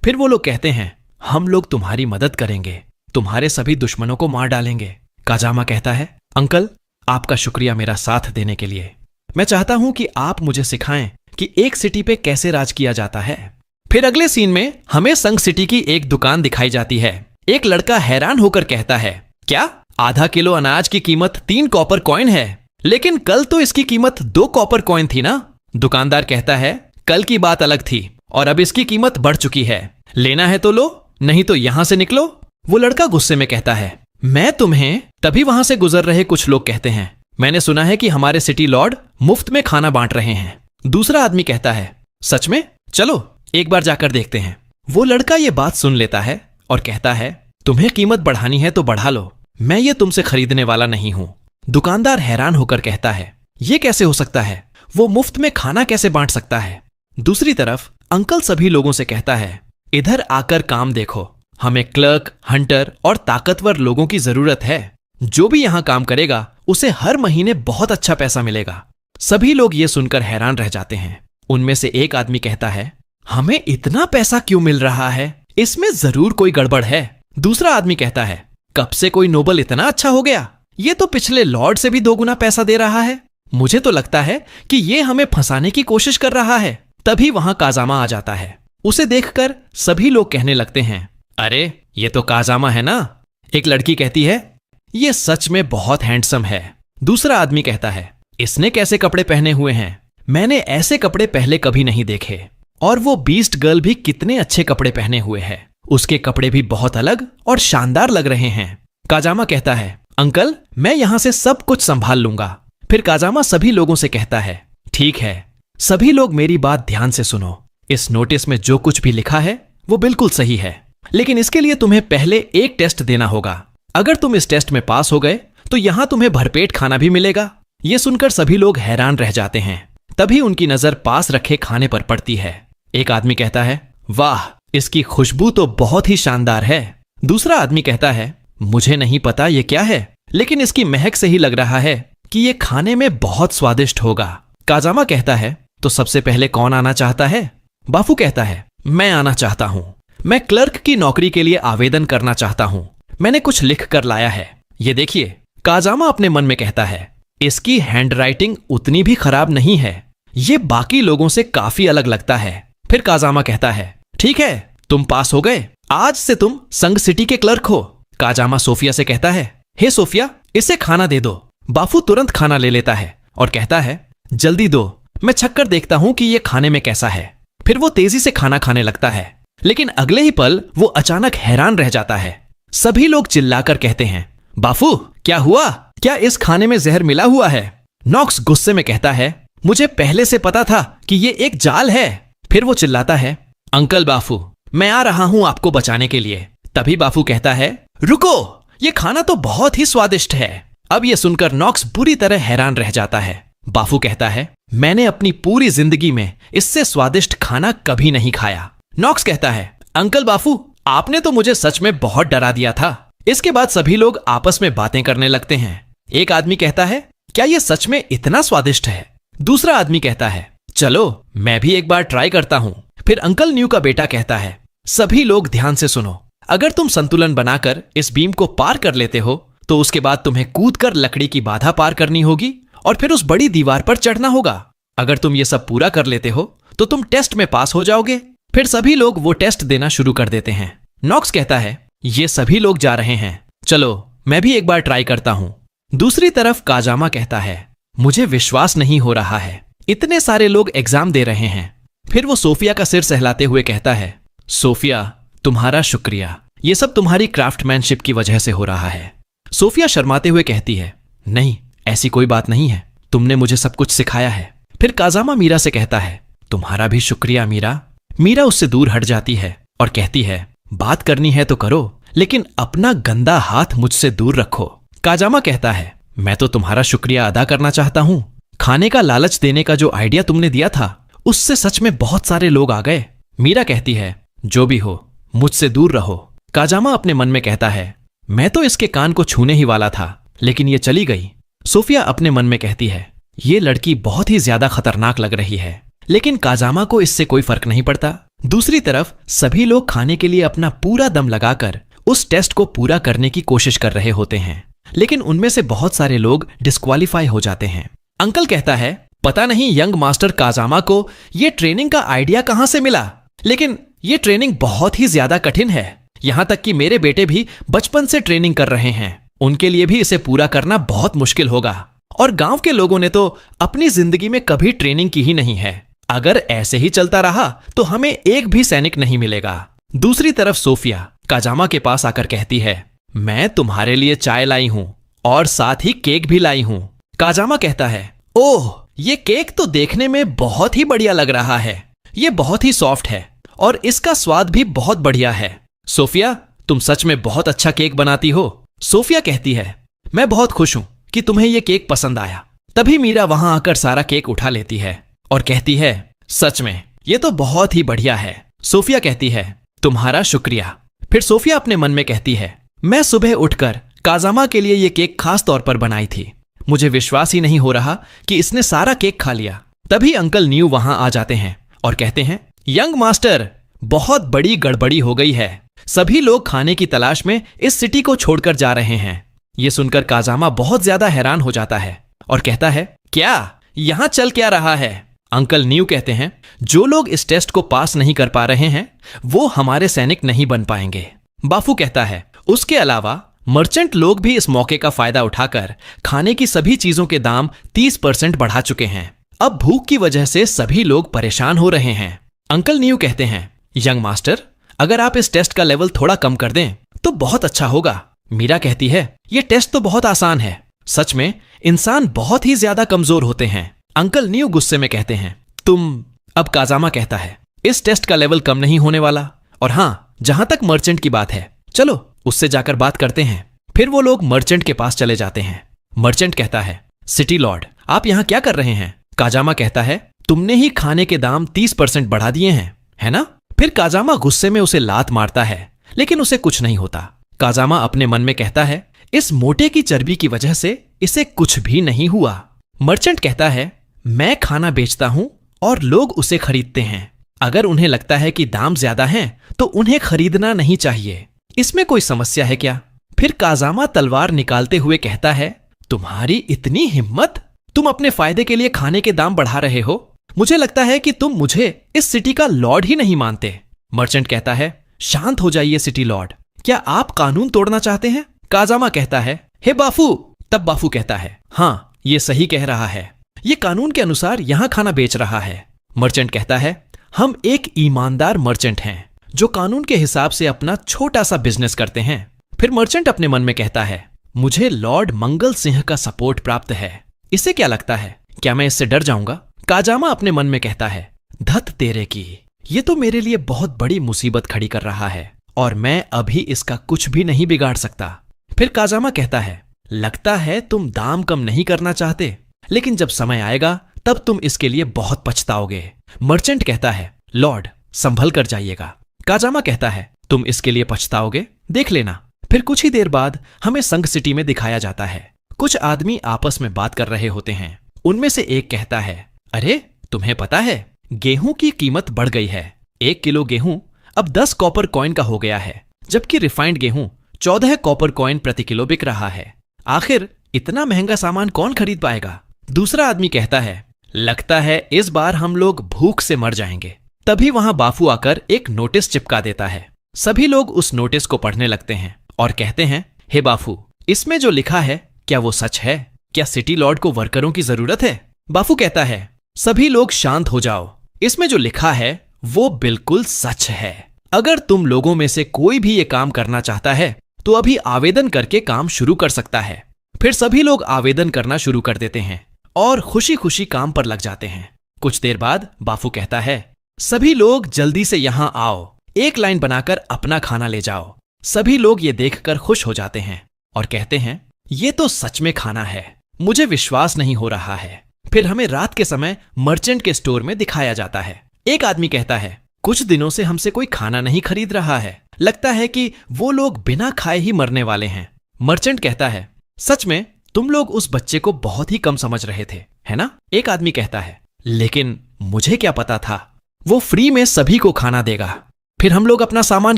S1: फिर वो लोग कहते हैं, हम लोग तुम्हारी मदद करेंगे, तुम्हारे सभी दुश्मनों को मार डालेंगे। काजामा कहता है, अंकल आपका शुक्रिया मेरा साथ देने के लिए। मैं चाहता हूं कि आप मुझे सिखाएं कि एक सिटी पे कैसे राज किया जाता है। फिर अगले सीन में हमें संग सिटी की एक दुकान दिखाई जाती है। एक लड़का हैरान होकर कहता है, क्या आधा किलो अनाज की कीमत 3 कॉपर कॉइन है? लेकिन कल तो इसकी कीमत 2 कॉपर कॉइन थी ना? दुकानदार कहता है, कल की बात अलग थी और अब इसकी कीमत बढ़ चुकी है। लेना है तो लो, नहीं तो यहां से निकलो। वो लड़का गुस्से में कहता है, मैं तुम्हें। तभी वहां से गुजर रहे कुछ लोग कहते हैं, मैंने सुना है कि हमारे सिटी लॉर्ड मुफ्त में खाना बांट रहे हैं। दूसरा आदमी कहता है, सच में? चलो एक बार जाकर देखते हैं। वो लड़का ये बात सुन लेता है और कहता है, तुम्हें कीमत बढ़ानी है तो बढ़ा लो, मैं ये तुमसे खरीदने वाला नहीं हूं। दुकानदार हैरान होकर कहता है, ये कैसे हो सकता है? वो मुफ्त में खाना कैसे बांट सकता है? दूसरी तरफ अंकल सभी लोगों से कहता है, इधर आकर काम देखो, हमें क्लर्क, हंटर और ताकतवर लोगों की जरूरत है। जो भी यहां काम करेगा उसे हर महीने बहुत अच्छा पैसा मिलेगा। सभी लोग ये सुनकर हैरान रह जाते हैं। उनमें से एक आदमी कहता है, हमें इतना पैसा क्यों मिल रहा है? इसमें जरूर कोई गड़बड़ है। दूसरा आदमी कहता है, कब से कोई नोबल इतना अच्छा हो गया? ये तो पिछले लॉर्ड से भी 2 गुना पैसा दे रहा है। मुझे तो लगता है कि ये हमें फंसाने की कोशिश कर रहा है। तभी वहां काजामा आ जाता है। उसे देखकर सभी लोग कहने लगते हैं, अरे ये तो काजामा है ना? एक लड़की कहती है, ये सच में बहुत हैंडसम है। दूसरा आदमी कहता है, इसने कैसे कपड़े पहने हुए हैं? मैंने ऐसे कपड़े पहले कभी नहीं देखे। और वो बीस्ट गर्ल भी कितने अच्छे कपड़े पहने हुए है। उसके कपड़े भी बहुत अलग और शानदार लग रहे हैं। काजामा कहता है, अंकल मैं यहां से सब कुछ संभाल लूंगा। फिर काजामा सभी लोगों से कहता है, ठीक है, सभी लोग मेरी बात ध्यान से सुनो। इस नोटिस में जो कुछ भी लिखा है वो बिल्कुल सही है, लेकिन इसके लिए तुम्हें पहले एक टेस्ट देना होगा। अगर तुम इस टेस्ट में पास हो गए तो यहां तुम्हें भरपेट खाना भी मिलेगा। यह सुनकर सभी लोग हैरान रह जाते हैं। तभी उनकी नजर पास रखे खाने पर पड़ती है। एक आदमी कहता है, वाह इसकी खुशबू तो बहुत ही शानदार है। दूसरा आदमी कहता है, मुझे नहीं पता ये क्या है, लेकिन इसकी महक से ही लग रहा है कि ये खाने में बहुत स्वादिष्ट होगा। काजामा कहता है, तो सबसे पहले कौन आना चाहता है? बाफू कहता है, मैं आना चाहता हूं। मैं क्लर्क की नौकरी के लिए आवेदन करना चाहता हूं। मैंने कुछ लिख कर लाया है, ये देखिए। काजामा अपने मन में कहता है, इसकी हैंडराइटिंग उतनी भी खराब नहीं है, ये बाकी लोगों से काफी अलग लगता है। फिर काजामा कहता है, ठीक है तुम पास हो गए, आज से तुम संग सिटी के क्लर्क हो। काजामा सोफिया से कहता है, हे सोफिया इसे खाना दे दो। बाफू तुरंत खाना ले लेता है और कहता है, जल्दी दो, मैं छक्कर देखता हूं कि ये खाने में कैसा है। फिर वो तेजी से खाना खाने लगता है, लेकिन अगले ही पल वो अचानक हैरान रह जाता है। सभी लोग चिल्लाकर कहते हैं, बाफू क्या हुआ? क्या इस खाने में जहर मिला हुआ है? नॉक्स गुस्से में कहता है, मुझे पहले से पता था कि ये एक जाल है। फिर वो चिल्लाता है, अंकल बाफू मैं आ रहा हूं आपको बचाने के लिए। तभी बाफू कहता है, रुको, ये खाना तो बहुत ही स्वादिष्ट है। अब ये सुनकर नॉक्स बुरी तरह हैरान रह जाता है। बाफू कहता है, मैंने अपनी पूरी जिंदगी में इससे स्वादिष्ट खाना कभी नहीं खाया। नॉक्स कहता है, अंकल बाफू आपने तो मुझे सच में बहुत डरा दिया था। इसके बाद सभी लोग आपस में बातें करने लगते हैं। एक आदमी कहता है, क्या ये सच में इतना स्वादिष्ट है? दूसरा आदमी कहता है, चलो मैं भी एक बार ट्राई करता हूं। फिर अंकल न्यू का बेटा कहता है, सभी लोग ध्यान से सुनो, अगर तुम संतुलन बनाकर इस बीम को पार कर लेते हो तो उसके बाद तुम्हें कूदकर लकड़ी की बाधा पार करनी होगी और फिर उस बड़ी दीवार पर चढ़ना होगा। अगर तुम ये सब पूरा कर लेते हो तो तुम टेस्ट में पास हो जाओगे। फिर सभी लोग वो टेस्ट देना शुरू कर देते हैं। नॉक्स कहता है, ये सभी लोग जा रहे हैं, चलो मैं भी एक बार ट्राई करता हूं। दूसरी तरफ काजामा कहता है, मुझे विश्वास नहीं हो रहा है, इतने सारे लोग एग्जाम दे रहे हैं। फिर वो सोफिया का सिर सहलाते हुए कहता है, सोफिया तुम्हारा शुक्रिया, ये सब तुम्हारी क्राफ्टमैनशिप की वजह से हो रहा है। सोफिया शर्माते हुए कहती है, नहीं ऐसी कोई बात नहीं है, तुमने मुझे सब कुछ सिखाया है। फिर काजामा मीरा से कहता है, तुम्हारा भी शुक्रिया मीरा। मीरा उससे दूर हट जाती है और कहती है, बात करनी है तो करो, लेकिन अपना गंदा हाथ मुझसे दूर रखो। काजामा कहता है, मैं तो तुम्हारा शुक्रिया अदा करना चाहता हूं। खाने का लालच देने का जो आइडिया तुमने दिया था उससे सच में बहुत सारे लोग आ गए। मीरा कहती है, जो भी हो मुझसे दूर रहो। काजामा अपने मन में कहता है, मैं तो इसके कान को छूने ही वाला था, लेकिन ये चली गई। सोफिया अपने मन में कहती है, ये लड़की बहुत ही ज्यादा खतरनाक लग रही है, लेकिन काजामा को इससे कोई फर्क नहीं पड़ता। दूसरी तरफ सभी लोग खाने के लिए अपना पूरा दम लगाकर उस टेस्ट को पूरा करने की कोशिश कर रहे होते हैं, लेकिन उनमें से बहुत सारे लोग डिस्क्वालीफाई हो जाते हैं। अंकल कहता है, पता नहीं यंग मास्टर काजामा को ये ट्रेनिंग का आइडिया कहां से मिला, लेकिन ये ट्रेनिंग बहुत ही ज्यादा कठिन है। यहां तक कि मेरे बेटे भी बचपन से ट्रेनिंग कर रहे हैं, उनके लिए भी इसे पूरा करना बहुत मुश्किल होगा। और गांव के लोगों ने तो अपनी जिंदगी में कभी ट्रेनिंग की ही नहीं है। अगर ऐसे ही चलता रहा तो हमें एक भी सैनिक नहीं मिलेगा। दूसरी तरफ सोफिया काजामा के पास आकर कहती है, मैं तुम्हारे लिए चाय लाई हूं और साथ ही केक भी लाई हूं। काजामा कहता है, ओह, ये केक तो देखने में बहुत ही बढ़िया लग रहा है। ये बहुत ही सॉफ्ट है और इसका स्वाद भी बहुत बढ़िया है। सोफिया, तुम सच में बहुत अच्छा केक बनाती हो। सोफिया कहती है, मैं बहुत खुश हूं कि तुम्हें यह केक पसंद आया। तभी मीरा वहां आकर सारा केक उठा लेती है और कहती है, सच में ये तो बहुत ही बढ़िया है। सोफिया कहती है, तुम्हारा शुक्रिया। फिर सोफिया अपने मन में कहती है, मैं सुबह उठकर काजामा के लिए यह केक खास तौर पर बनाई थी। मुझे विश्वास ही नहीं हो रहा कि इसने सारा केक खा लिया। तभी अंकल न्यू वहां आ जाते हैं और कहते हैं, यंग मास्टर, बहुत बड़ी गड़बड़ी हो गई है। सभी लोग खाने की तलाश में इस सिटी को छोड़कर जा रहे हैं। यह सुनकर काजामा बहुत ज्यादा हैरान हो जाता है और कहता है, क्या यहां चल क्या रहा है? अंकल न्यू कहते हैं, जो लोग इस टेस्ट को पास नहीं कर पा रहे हैं वो हमारे सैनिक नहीं बन पाएंगे। बाफू कहता है, उसके अलावा मर्चेंट लोग भी इस मौके का फायदा उठाकर खाने की सभी चीजों के दाम 30% बढ़ा चुके हैं। अब भूख की वजह से सभी लोग परेशान हो रहे हैं। अंकल न्यू कहते हैं, यंग मास्टर, अगर आप इस टेस्ट का लेवल थोड़ा कम कर दें तो बहुत अच्छा होगा। मीरा कहती है, यह टेस्ट तो बहुत आसान है। सच में इंसान बहुत ही ज्यादा कमजोर होते हैं। अंकल न्यू गुस्से में कहते हैं, तुम। अब काजामा कहता है, इस टेस्ट का लेवल कम नहीं होने वाला। और हां, जहां तक मर्चेंट की बात है, चलो उससे जाकर बात करते हैं। फिर वो लोग मर्चेंट के पास चले जाते हैं। मर्चेंट कहता है, सिटी लॉर्ड, आप यहां क्या कर रहे हैं? काजामा कहता है, तुमने ही खाने के दाम 30% बढ़ा दिए हैं, है ना? फिर काजामा गुस्से में उसे लात मारता है, लेकिन उसे कुछ नहीं होता। काजामा अपने मन में कहता है, इस मोटे की चर्बी की वजह से इसे कुछ भी नहीं हुआ। मर्चेंट कहता है, मैं खाना बेचता हूं और लोग उसे खरीदते हैं। अगर उन्हें लगता है कि दाम ज्यादा हैं तो उन्हें खरीदना नहीं चाहिए। इसमें कोई समस्या है क्या? फिर काजामा तलवार निकालते हुए कहता है, तुम्हारी इतनी हिम्मत? तुम अपने फायदे के लिए खाने के दाम बढ़ा रहे हो। मुझे लगता है कि तुम मुझे इस सिटी का लॉर्ड ही नहीं मानते। मर्चेंट कहता है, शांत हो जाइए सिटी लॉर्ड, क्या आप कानून तोड़ना चाहते हैं? काजामा कहता है, हे बाफू। तब बाफू कहता है, हां, ये सही कह रहा है, ये कानून के अनुसार यहां खाना बेच रहा है। मर्चेंट कहता है, हम एक ईमानदार मर्चेंट हैं जो कानून के हिसाब से अपना छोटा सा बिजनेस करते हैं। फिर मर्चेंट अपने मन में कहता है, मुझे लॉर्ड मंगल सिंह का सपोर्ट प्राप्त है। इसे क्या लगता है, क्या मैं इससे डर जाऊंगा? काजामा अपने मन में कहता है, धत तेरे की, ये तो मेरे लिए बहुत बड़ी मुसीबत खड़ी कर रहा है और मैं अभी इसका कुछ भी नहीं बिगाड़ सकता। फिर काजामा कहता है, लगता है तुम दाम कम नहीं करना चाहते, लेकिन जब समय आएगा तब तुम इसके लिए बहुत पछताओगे। मर्चेंट कहता है, लॉर्ड, संभल कर जाइएगा। काजामा कहता है, तुम इसके लिए पछताओगे, देख लेना। फिर कुछ ही देर बाद हमें संग सिटी में दिखाया जाता है। कुछ आदमी आपस में बात कर रहे होते हैं। उनमें से एक कहता है, अरे तुम्हें पता है, गेहूं की कीमत बढ़ गई है। 1 किलो गेहूं अब 10 कॉपर कॉइन का हो गया है, जबकि रिफाइंड गेहूं 14 कॉपर कॉइन प्रति किलो बिक रहा है। आखिर इतना महंगा सामान कौन खरीद पाएगा? दूसरा आदमी कहता है, लगता है इस बार हम लोग भूख से मर जाएंगे। तभी वहां बाफू आकर एक नोटिस चिपका देता है। सभी लोग उस नोटिस को पढ़ने लगते हैं और कहते हैं, हे बाफू, इसमें जो लिखा है क्या वो सच है? क्या सिटी लॉर्ड को वर्करों की जरूरत है? बाफू कहता है, सभी लोग शांत हो जाओ, इसमें जो लिखा है वो बिल्कुल सच है। अगर तुम लोगों में से कोई भी ये काम करना चाहता है तो अभी आवेदन करके काम शुरू कर सकता है। फिर सभी लोग आवेदन करना शुरू कर देते हैं और खुशी खुशी काम पर लग जाते हैं। कुछ देर बाद बाफू कहता है, सभी लोग जल्दी से यहां आओ, एक लाइन बनाकर अपना खाना ले जाओ। सभी लोग ये देखकर खुश हो जाते हैं और कहते हैं, ये तो सच में खाना है, मुझे विश्वास नहीं हो रहा है। फिर हमें रात के समय मर्चेंट के स्टोर में दिखाया जाता है। एक आदमी कहता है, कुछ दिनों से हमसे कोई खाना नहीं खरीद रहा है, लगता है कि वो लोग बिना खाए ही मरने वाले हैं। मर्चेंट कहता है, सच में तुम लोग उस बच्चे को बहुत ही कम समझ रहे थे, है ना? एक आदमी कहता है, लेकिन मुझे क्या पता था। वो फ्री में सभी को खाना देगा। फिर हम लोग अपना सामान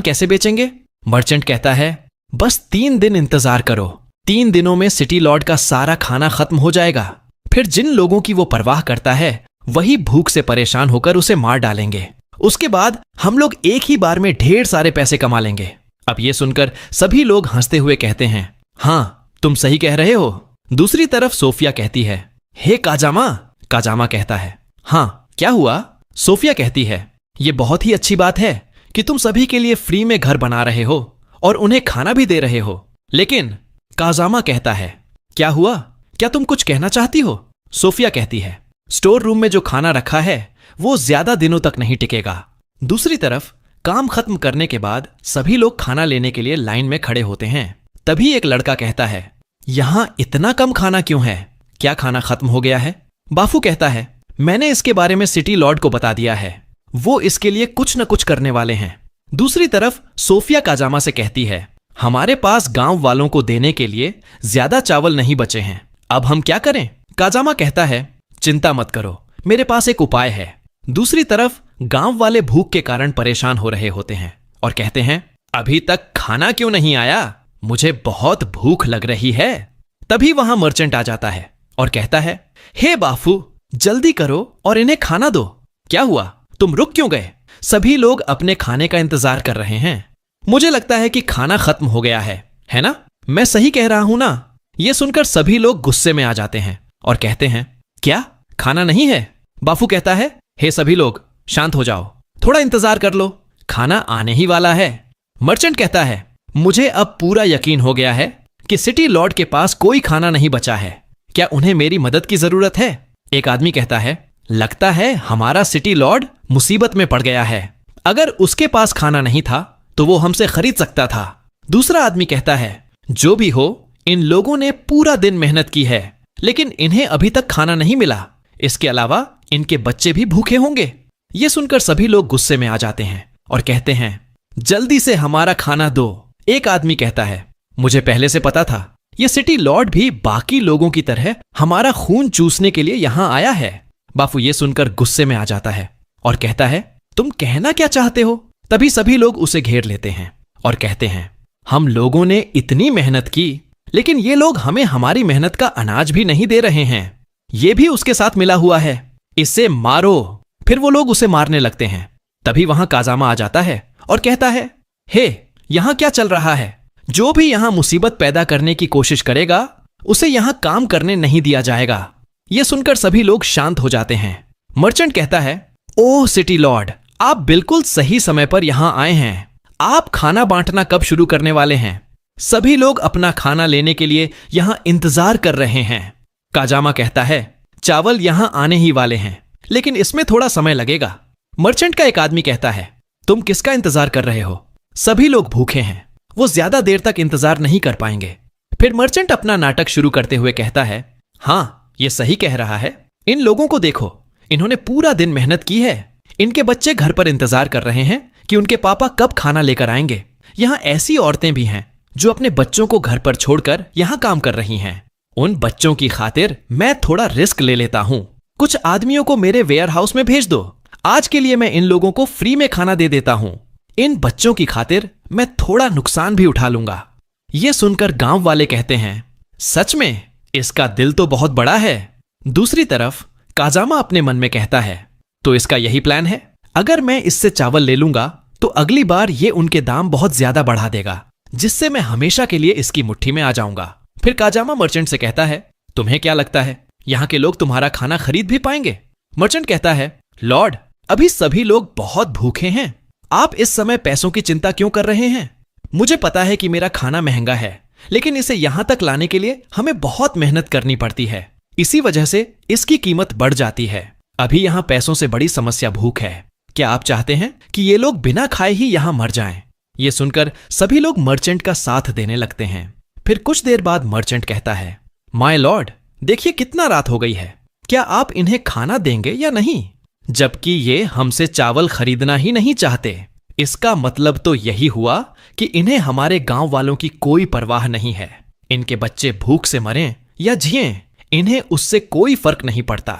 S1: कैसे बेचेंगे? मर्चेंट कहता है, बस 3 दिन इंतजार करो। 3 दिनों में सिटी लॉर्ड का सारा खाना खत्म हो जाएगा। फिर जिन लोगों की वो परवाह करता है वही भूख से परेशान होकर उसे मार डालेंगे। उसके बाद हम लोग एक ही बार में ढेर सारे पैसे कमा लेंगे। अब ये सुनकर सभी लोग हंसते हुए कहते हैं, हाँ तुम सही कह रहे हो। दूसरी तरफ सोफिया कहती है, हे काजामा। काजामा कहता है, हाँ क्या हुआ? सोफिया कहती है, ये बहुत ही अच्छी बात है कि तुम सभी के लिए फ्री में घर बना रहे हो और उन्हें खाना भी दे रहे हो। लेकिन काजामा कहता है, क्या हुआ? क्या तुम कुछ कहना चाहती हो? सोफिया कहती है, स्टोर रूम में जो खाना रखा है वो ज्यादा दिनों तक नहीं टिकेगा। दूसरी तरफ काम खत्म करने के बाद सभी लोग खाना लेने के लिए लाइन में खड़े होते हैं। तभी एक लड़का कहता है, यहां इतना कम खाना क्यों है? क्या खाना खत्म हो गया है? बाफू कहता है, मैंने इसके बारे में सिटी लॉर्ड को बता दिया है, वो इसके लिए कुछ न कुछ करने वाले हैं। दूसरी तरफ सोफिया काजामा से कहती है, हमारे पास गांव वालों को देने के लिए ज्यादा चावल नहीं बचे हैं, अब हम क्या करें? काजामा कहता है, चिंता मत करो, मेरे पास एक उपाय है। दूसरी तरफ गांव वाले भूख के कारण परेशान हो रहे होते हैं और कहते हैं, अभी तक खाना क्यों नहीं आया? मुझे बहुत भूख लग रही है। तभी वहां मर्चेंट आ जाता है और कहता है, हे बाफू जल्दी करो और इन्हें खाना दो। क्या हुआ? तुम रुक क्यों गए? सभी लोग अपने खाने का इंतजार कर रहे हैं। मुझे लगता है कि खाना खत्म हो गया है ना? मैं सही कह रहा हूं ना? यह सुनकर सभी लोग गुस्से में आ जाते हैं और कहते हैं, क्या खाना नहीं है? बाफू कहता है, हे सभी लोग शांत हो जाओ, थोड़ा इंतजार कर लो, खाना आने ही वाला है। मर्चेंट कहता है, मुझे अब पूरा यकीन हो गया है कि सिटी लॉर्ड के पास कोई खाना नहीं बचा है। क्या उन्हें मेरी मदद की जरूरत है? एक आदमी कहता है, लगता है हमारा सिटी लॉर्ड मुसीबत में पड़ गया है। अगर उसके पास खाना नहीं था तो वो हमसे खरीद सकता था। दूसरा आदमी कहता है, जो भी हो, इन लोगों ने पूरा दिन मेहनत की है लेकिन इन्हें अभी तक खाना नहीं मिला। इसके अलावा इनके बच्चे भी भूखे होंगे। ये सुनकर सभी लोग गुस्से में आ जाते हैं और कहते हैं, जल्दी से हमारा खाना दो। एक आदमी कहता है, मुझे पहले से पता था, ये सिटी लॉर्ड भी बाकी लोगों की तरह हमारा खून चूसने के लिए यहां आया है। बाफू ये सुनकर गुस्से में आ जाता है और कहता है, तुम कहना क्या चाहते हो? तभी सभी लोग उसे घेर लेते हैं और कहते हैं, हम लोगों ने इतनी मेहनत की लेकिन ये लोग हमें हमारी मेहनत का अनाज भी नहीं दे रहे हैं। ये भी उसके साथ मिला हुआ है, इसे मारो। फिर वो लोग उसे मारने लगते हैं। तभी वहां काजामा आ जाता है और कहता है, हे यहां क्या चल रहा है? जो भी यहां मुसीबत पैदा करने की कोशिश करेगा उसे यहां काम करने नहीं दिया जाएगा। यह सुनकर सभी लोग शांत हो जाते हैं। मर्चेंट कहता है, ओह सिटी लॉर्ड, आप बिल्कुल सही समय पर यहां आए हैं। आप खाना बांटना कब शुरू करने वाले हैं? सभी लोग अपना खाना लेने के लिए यहां इंतजार कर रहे हैं। काजामा कहता है, चावल यहां आने ही वाले हैं लेकिन इसमें थोड़ा समय लगेगा। मर्चेंट का एक आदमी कहता है, तुम किसका इंतजार कर रहे हो? सभी लोग भूखे हैं, वो ज्यादा देर तक इंतजार नहीं कर पाएंगे। फिर मर्चेंट अपना नाटक शुरू करते हुए कहता है, हाँ ये सही कह रहा है, इन लोगों को देखो, इन्होंने पूरा दिन मेहनत की है। इनके बच्चे घर पर इंतजार कर रहे हैं कि उनके पापा कब खाना लेकर आएंगे। यहां ऐसी औरतें भी हैं जो अपने बच्चों को घर पर छोड़कर यहां काम कर रही हैं। उन बच्चों की खातिर मैं थोड़ा रिस्क ले लेता हूं। कुछ आदमियों को मेरे वेयर हाउस में भेज दो। आज के लिए मैं इन लोगों को फ्री में खाना दे देता हूं। इन बच्चों की खातिर मैं थोड़ा नुकसान भी उठा लूंगा। यह सुनकर गांव वाले कहते हैं, सच में इसका दिल तो बहुत बड़ा है। दूसरी तरफ काजामा अपने मन में कहता है, तो इसका यही प्लान है, अगर मैं इससे चावल ले लूंगा तो अगली बार ये उनके दाम बहुत ज्यादा बढ़ा देगा, जिससे मैं हमेशा के लिए इसकी मुट्ठी में आ जाऊंगा। फिर काजामा मर्चेंट से कहता है, तुम्हें क्या लगता है यहां के लोग तुम्हारा खाना खरीद भी पाएंगे? मर्चेंट कहता है, लॉर्ड अभी सभी लोग बहुत भूखे हैं, आप इस समय पैसों की चिंता क्यों कर रहे हैं? मुझे पता है कि मेरा खाना महंगा है लेकिन इसे यहां तक लाने के लिए हमें बहुत मेहनत करनी पड़ती है, इसी वजह से इसकी कीमत बढ़ जाती है। अभी यहां पैसों से बड़ी समस्या भूख है। क्या आप चाहते हैं कि ये लोग बिना खाए ही यहां मर जाएं? ये सुनकर सभी लोग मर्चेंट का साथ देने लगते हैं। फिर कुछ देर बाद मर्चेंट कहता है, माय लॉर्ड देखिए कितना रात हो गई है, क्या आप इन्हें खाना देंगे या नहीं? जबकि ये हमसे चावल खरीदना ही नहीं चाहते। इसका मतलब तो यही हुआ कि इन्हें हमारे गांव वालों की कोई परवाह नहीं है। इनके बच्चे भूख से मरें या जिएं, इन्हें उससे कोई फर्क नहीं पड़ता।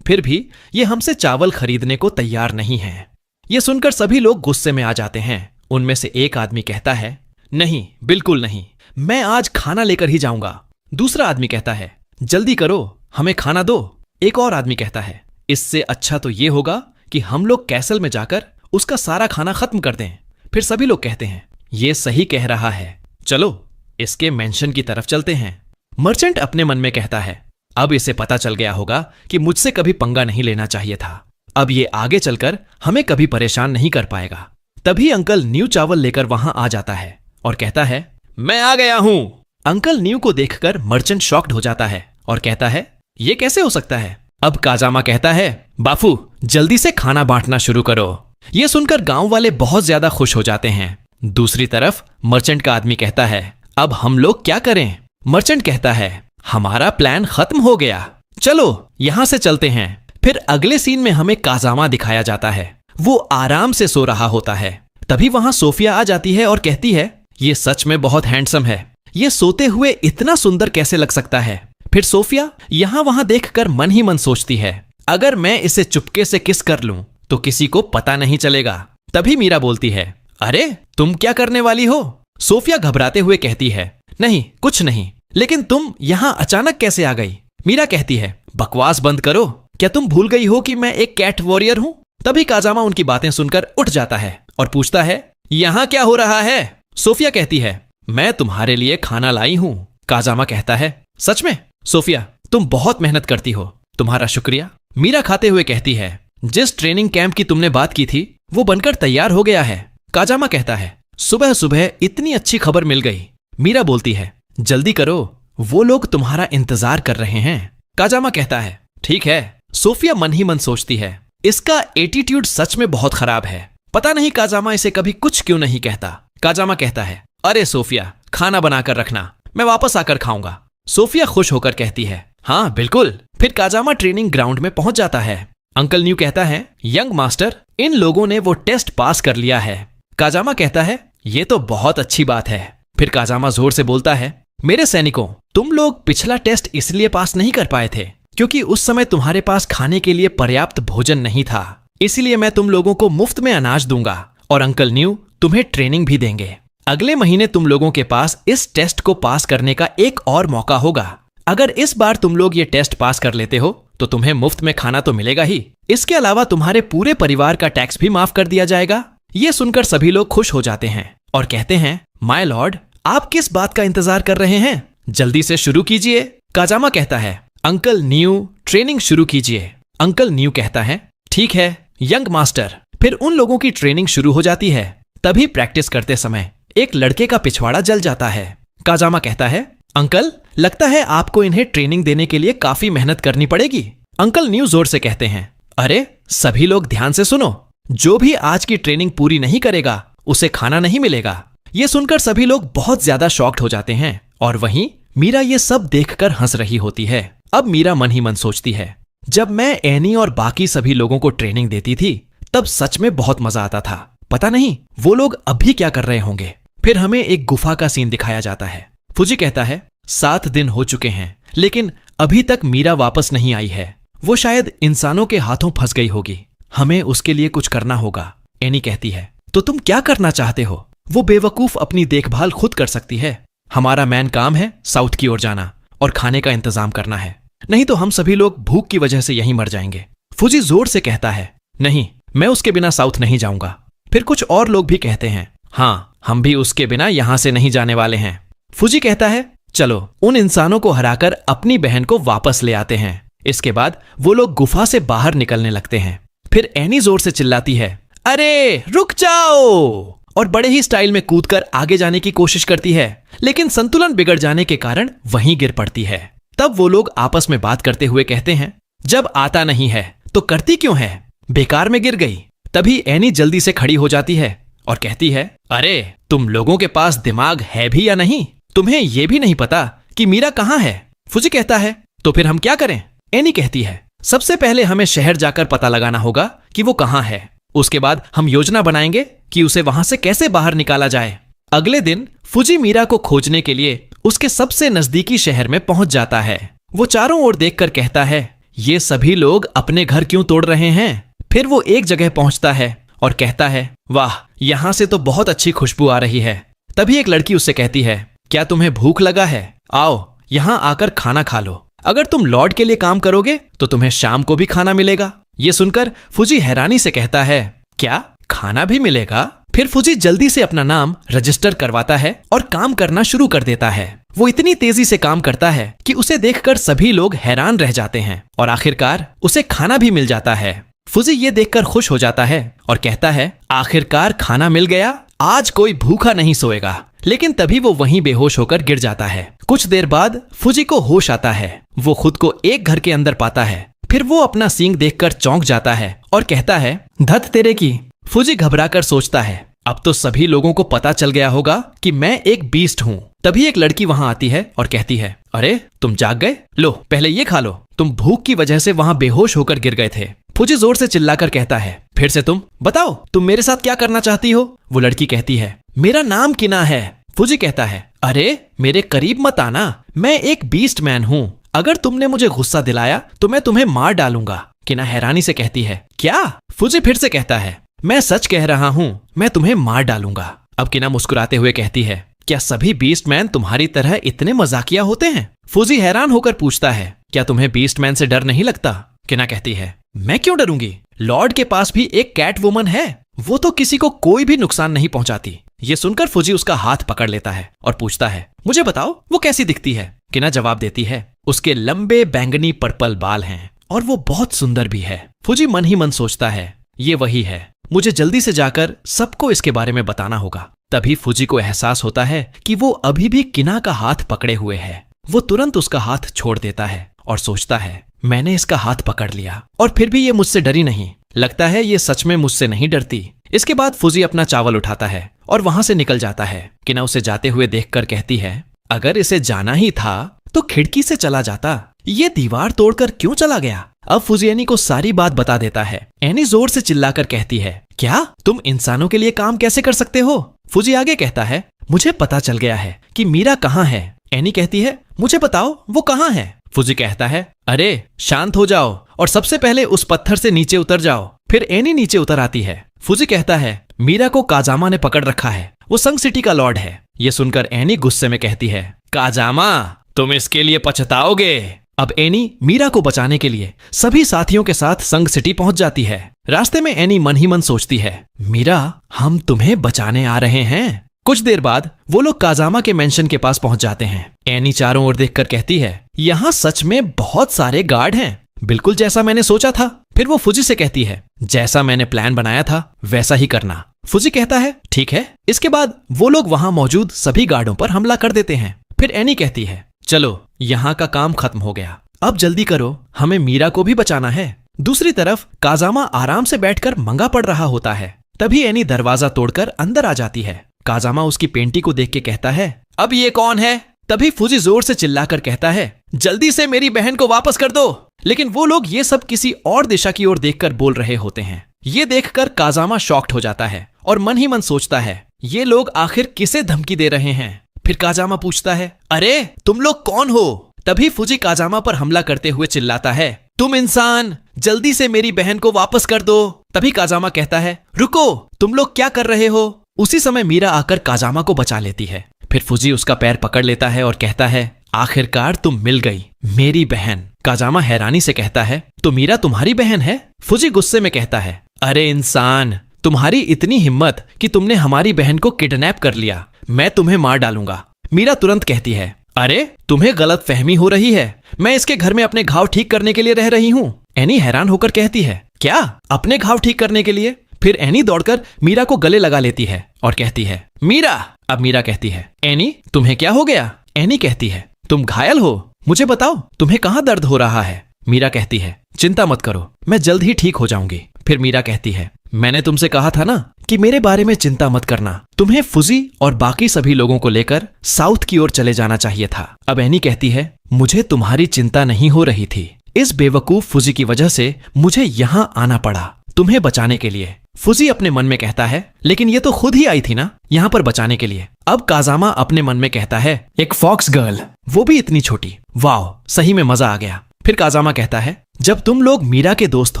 S1: फिर भी ये हमसे चावल खरीदने को तैयार नहीं है। ये सुनकर सभी लोग गुस्से में आ जाते हैं। उनमें से एक आदमी कहता है, नहीं, बिल्कुल नहीं, मैं आज खाना लेकर ही जाऊंगा। दूसरा आदमी कहता है, जल्दी करो, हमें खाना दो। एक और आदमी कहता है, इससे अच्छा तो ये होगा कि हम लोग कैसल में जाकर उसका सारा खाना खत्म कर दें। फिर सभी लोग कहते हैं, ये सही कह रहा है, चलो इसके मेंशन की तरफ चलते हैं। मर्चेंट अपने मन में कहता है, अब इसे पता चल गया होगा कि मुझसे कभी पंगा नहीं लेना चाहिए था। अब ये आगे चलकर हमें कभी परेशान नहीं कर पाएगा। तभी अंकल न्यू चावल लेकर वहां आ जाता है और कहता है, मैं आ गया हूं। अंकल न्यू को देखकर मर्चेंट शॉक्ड हो जाता है और कहता है, ये कैसे हो सकता है? अब काजामा कहता है, बाफू जल्दी से खाना बांटना शुरू करो। ये सुनकर गांव वाले बहुत ज्यादा खुश हो जाते हैं। दूसरी तरफ मर्चेंट का आदमी कहता है, अब हम लोग क्या करें? मर्चेंट कहता है, हमारा प्लान खत्म हो गया, चलो यहां से चलते हैं। फिर अगले सीन में हमें काजामा दिखाया जाता है। वो आराम से सो रहा होता है। तभी वहां सोफिया आ जाती है और कहती है, ये सच में बहुत हैंडसम है, ये सोते हुए इतना सुंदर कैसे लग सकता है? फिर सोफिया यहां वहां देखकर मन ही मन सोचती है, अगर मैं इसे चुपके से किस कर लूं तो किसी को पता नहीं चलेगा। तभी मीरा बोलती है, अरे तुम क्या करने वाली हो? सोफिया घबराते हुए कहती है, नहीं कुछ नहीं, लेकिन तुम यहां अचानक कैसे आ गई? मीरा कहती है, बकवास बंद करो, क्या तुम भूल गई हो कि मैं एक कैट वॉरियर हूं? तभी काजामा उनकी बातें सुनकर उठ जाता है और पूछता है, यहां क्या हो रहा है? सोफिया कहती है, मैं तुम्हारे लिए खाना लाई हूं। काजामा कहता है, सच में? सोफिया तुम बहुत मेहनत करती हो, तुम्हारा शुक्रिया। मीरा खाते हुए कहती है, जिस ट्रेनिंग कैंप की तुमने बात की थी वो बनकर तैयार हो गया है। काजामा कहता है, सुबह सुबह इतनी अच्छी खबर मिल गई। मीरा बोलती है, जल्दी करो, वो लोग तुम्हारा इंतजार कर रहे हैं। काजामा कहता है, ठीक है। सोफिया मन ही मन सोचती है, इसका एटीट्यूड सच में बहुत खराब है, पता नहीं काजामा इसे कभी कुछ क्यों नहीं कहता। काजामा कहता है, अरे सोफिया खाना बनाकर रखना, मैं वापस आकर खाऊंगा। सोफिया खुश होकर कहती है, हाँ बिल्कुल। फिर काजामा ट्रेनिंग ग्राउंड में पहुंच जाता है। अंकल न्यू कहता है, यंग मास्टर इन लोगों ने वो टेस्ट पास कर लिया है। काजामा कहता है, ये तो बहुत अच्छी बात है। फिर काजामा जोर से बोलता है, मेरे सैनिकों, तुम लोग पिछला टेस्ट इसलिए पास नहीं कर पाए थे क्योंकि उस समय तुम्हारे पास खाने के लिए पर्याप्त भोजन नहीं था, इसलिए मैं तुम लोगों को मुफ्त में अनाज दूंगा और अंकल न्यू तुम्हें ट्रेनिंग भी देंगे। अगले महीने तुम लोगों के पास इस टेस्ट को पास करने का एक और मौका होगा। अगर इस बार तुम लोग ये टेस्ट पास कर लेते हो तो तुम्हें मुफ्त में खाना तो मिलेगा ही, इसके अलावा तुम्हारे पूरे परिवार का टैक्स भी माफ कर दिया जाएगा। ये सुनकर सभी लोग खुश हो जाते हैं और कहते हैं, माय लॉर्ड आप किस बात का इंतजार कर रहे हैं, जल्दी से शुरू कीजिए। काजामा कहता है, अंकल न्यू ट्रेनिंग शुरू कीजिए। अंकल न्यू कहता है, ठीक है यंग मास्टर। फिर उन लोगों की ट्रेनिंग शुरू हो जाती है। तभी प्रैक्टिस करते समय एक लड़के का पिछवाड़ा जल जाता है। काजामा कहता है, अंकल लगता है आपको इन्हें ट्रेनिंग देने के लिए काफी मेहनत करनी पड़ेगी। अंकल न्यू जोर से कहते हैं, अरे सभी लोग ध्यान से सुनो, जो भी आज की ट्रेनिंग पूरी नहीं करेगा उसे खाना नहीं मिलेगा। ये सुनकर सभी लोग बहुत ज्यादा शॉक्ड हो जाते हैं और वहीं मीरा ये सब देखकर हंस रही होती है। अब मीरा मन ही मन सोचती है, जब मैं एनी और बाकी सभी लोगों को ट्रेनिंग देती थी तब सच में बहुत मजा आता था, पता नहीं वो लोग अभी क्या कर रहे होंगे। फिर हमें एक गुफा का सीन दिखाया जाता है। फुजी कहता है, 7 दिन हो चुके हैं लेकिन अभी तक मीरा वापस नहीं आई है, वो शायद इंसानों के हाथों फंस गई होगी, हमें उसके लिए कुछ करना होगा। एनी कहती है, तो तुम क्या करना चाहते हो? वो बेवकूफ अपनी देखभाल खुद कर सकती है, हमारा मैन काम है साउथ की ओर जाना और खाने का इंतजाम करना है, नहीं तो हम सभी लोग भूख की वजह से यहीं मर जाएंगे। फुजी जोर से कहता है, नहीं मैं उसके बिना साउथ नहीं जाऊंगा। फिर कुछ और लोग भी कहते हैं, हाँ हम भी उसके बिना यहां से नहीं जाने वाले हैं। फुजी कहता है, चलो उन इंसानों को हराकर अपनी बहन को वापस ले आते हैं। इसके बाद वो लोग गुफा से बाहर निकलने लगते हैं। फिर एनी जोर से चिल्लाती है, अरे रुक जाओ, और बड़े ही स्टाइल में कूदकर आगे जाने की कोशिश करती है, लेकिन संतुलन बिगड़ जाने के कारण वहीं गिर पड़ती है। तब वो लोग आपस में बात करते हुए कहते हैं, जब आता नहीं है तो करती क्यों है, बेकार में गिर गई। तभी एनी जल्दी से खड़ी हो जाती है और कहती है, अरे तुम लोगों के पास दिमाग है भी या नहीं, तुम्हें यह भी नहीं पता कि मीरा कहाँ है। फुजी कहता है, तो फिर हम क्या करें? एनी कहती है, सबसे पहले हमें शहर जाकर पता लगाना होगा कि वो कहाँ है, उसके बाद हम योजना बनाएंगे कि उसे वहां से कैसे बाहर निकाला जाए। अगले दिन फुजी मीरा को खोजने के लिए उसके सबसे नजदीकी शहर में पहुंच जाता है। वो चारों ओर देखकर कहता है, ये सभी लोग अपने घर क्यों तोड़ रहे हैं? फिर वो एक जगह पहुंचता है और कहता है, वाह, यहाँ से तो बहुत अच्छी खुशबू आ रही है। तभी एक लड़की उससे कहती है, क्या तुम्हें भूख लगा है? आओ यहाँ आकर खाना खा लो। अगर तुम लॉर्ड के लिए काम करोगे तो तुम्हें शाम को भी खाना मिलेगा। ये सुनकर फुजी हैरानी से कहता है, क्या खाना भी मिलेगा? फिर फुजी जल्दी से अपना नाम रजिस्टर करवाता है और काम करना शुरू कर देता है। वो इतनी तेजी से काम करता है कि उसे देखकर सभी लोग हैरान रह जाते हैं और आखिरकार उसे खाना भी मिल जाता है। फुजी ये देखकर खुश हो जाता है और कहता है, आखिरकार खाना मिल गया, आज कोई भूखा नहीं सोएगा। लेकिन तभी वो वहीं बेहोश होकर गिर जाता है। कुछ देर बाद फुजी को होश आता है। वो खुद को एक घर के अंदर पाता है। फिर वो अपना सींग देखकर चौंक जाता है और कहता है, धत तेरे की। फुजी घबराकर सोचता है, अब तो सभी लोगों को पता चल गया होगा कि मैं एक बीस्ट हूँ। तभी एक लड़की वहां आती है और कहती है, अरे तुम जाग गए, लो पहले ये खा लो, तुम भूख की वजह से वहां बेहोश होकर गिर गए थे। फुजी जोर से चिल्लाकर कहता है, फिर से तुम बताओ, तुम मेरे साथ क्या करना चाहती हो? वो लड़की कहती है, मेरा नाम किना है। फुजी कहता है, अरे मेरे करीब मत आना, मैं एक बीस्ट मैन हूँ। अगर तुमने मुझे गुस्सा दिलाया तो मैं तुम्हें मार डालूंगा। किना हैरानी से कहती है, क्या? फुजी फिर से कहता है, मैं सच कह रहा हूँ, मैं तुम्हें मार डालूंगा। अब किना मुस्कुराते हुए कहती है, क्या सभी बीस्ट मैन तुम्हारी तरह इतने मजाकिया होते हैं? फुजी हैरान होकर पूछता है, क्या तुम्हें बीस्ट मैन से डर नहीं लगता? किना कहती है, मैं क्यों डरूंगी? लॉर्ड के पास भी एक कैट वुमन है, वो तो किसी को कोई भी नुकसान नहीं पहुंचाती। ये सुनकर फुजी उसका हाथ पकड़ लेता है और पूछता है, मुझे बताओ वो कैसी दिखती है? किना जवाब देती है, उसके लंबे बैंगनी पर्पल बाल हैं और वो बहुत सुंदर भी है। फुजी मन ही मन सोचता है, ये वही है, मुझे जल्दी से जाकर सबको इसके बारे में बताना होगा। तभी फुजी को एहसास होता है कि वो अभी भी किना का हाथ पकड़े हुए है। वो तुरंत उसका हाथ छोड़ देता है और सोचता है, मैंने इसका हाथ पकड़ लिया और फिर भी ये मुझसे डरी नहीं। लगता है ये सच में मुझसे नहीं डरती। इसके बाद फुजी अपना चावल उठाता है और वहां से निकल जाता है। किना उसे जाते हुए देखकर कहती है, अगर इसे जाना ही था तो खिड़की से चला जाता, ये दीवार तोड़कर क्यों चला गया? अब फुजी एनी को सारी बात बता देता है। एनी जोर से चिल्लाकर कहती है, क्या तुम इंसानों के लिए काम कैसे कर सकते हो? फुजी आगे कहता है, मुझे पता चल गया है कि मीरा कहाँ है। एनी कहती है, मुझे बताओ वो कहाँ है? फुजी कहता है, अरे शांत हो जाओ और सबसे पहले उस पत्थर से नीचे उतर जाओ। फिर एनी नीचे उतर आती है। फुजी कहता है, मीरा को काजामा ने पकड़ रखा है, वो संग सिटी का लॉर्ड है। ये सुनकर एनी गुस्से में कहती है, काजामा, तुम इसके लिए पछताओगे। अब एनी मीरा को बचाने के लिए सभी साथियों के साथ संग सिटी पहुंच जाती है। रास्ते में एनी मन ही मन सोचती है, मीरा, हम तुम्हें बचाने आ रहे हैं। कुछ देर बाद वो लोग काजामा के मेंशन के पास पहुंच जाते हैं। एनी चारों ओर देखकर कहती है, यहाँ सच में बहुत सारे गार्ड हैं, बिल्कुल जैसा मैंने सोचा था। फिर वो फुजी से कहती है, जैसा मैंने प्लान बनाया था वैसा ही करना। फुजी कहता है, ठीक है। इसके बाद वो लोग वहां मौजूद सभी गार्डों पर हमला कर देते हैं। फिर एनी कहती है, चलो यहाँ का काम खत्म हो गया, अब जल्दी करो, हमें मीरा को भी बचाना है। दूसरी तरफ काजामा आराम से बैठकर मंगा पड़ रहा होता है। तभी एनी दरवाजा तोड़कर अंदर आ जाती है। काजामा उसकी पेंटी को देख के कहता है, अब ये कौन है? तभी फुजी जोर से चिल्लाकर कहता है, जल्दी से मेरी बहन को वापस कर दो। लेकिन वो लोग ये सब किसी और दिशा की ओर देखकर बोल रहे होते हैं। ये देखकर काजामा शॉक्ड हो जाता है और मन ही मन सोचता है, ये लोग आखिर किसे धमकी दे रहे हैं? फिर काजामा पूछता है, अरे तुम लोग कौन हो? तभी फुजी काजामा पर हमला करते हुए चिल्लाता है, तुम इंसान, जल्दी से मेरी बहन को वापस कर दो। तभी काजामा कहता है, रुको, तुम लोग क्या कर रहे हो? उसी समय मीरा आकर काजामा को बचा लेती है। फिर फुजी उसका पैर पकड़ लेता है और कहता है, आखिरकार तुम मिल गई, मेरी बहन। काजामा हैरानी से कहता है, तो मीरा तुम्हारी बहन है? फुजी गुस्से में कहता है, अरे इंसान, तुम्हारी इतनी हिम्मत कि तुमने हमारी बहन को किडनैप कर लिया, मैं तुम्हें मार डालूंगा। मीरा तुरंत कहती है, अरे तुम्हें गलत फहमी हो रही है, मैं इसके घर में अपने घाव ठीक करने के लिए रह रही हूँ। एनी हैरान होकर कहती है, क्या अपने घाव ठीक करने के लिए? फिर एनी दौड़कर मीरा को गले लगा लेती है और कहती है, मीरा। अब मीरा कहती है, एनी तुम्हें क्या हो गया? एनी कहती है, तुम घायल हो, मुझे बताओ तुम्हें कहाँ दर्द हो रहा है? मीरा कहती है, चिंता मत करो, मैं जल्द ही ठीक हो जाऊंगी। फिर मीरा कहती है, मैंने तुमसे कहा था ना कि मेरे बारे में चिंता मत करना, तुम्हें फुजी और बाकी सभी लोगों को लेकर साउथ की ओर चले जाना चाहिए था। अब एनी कहती है, मुझे तुम्हारी चिंता नहीं हो रही थी, इस बेवकूफ फुजी की वजह से मुझे यहाँ आना पड़ा तुम्हें बचाने के लिए। फुजी अपने मन में कहता है, लेकिन ये तो खुद ही आई थी ना यहाँ पर बचाने के लिए। अब काजामा अपने मन में कहता है, एक फॉक्स गर्ल, वो भी इतनी छोटी, वाह, सही में मजा आ गया। फिर काजामा कहता है, जब तुम लोग मीरा के दोस्त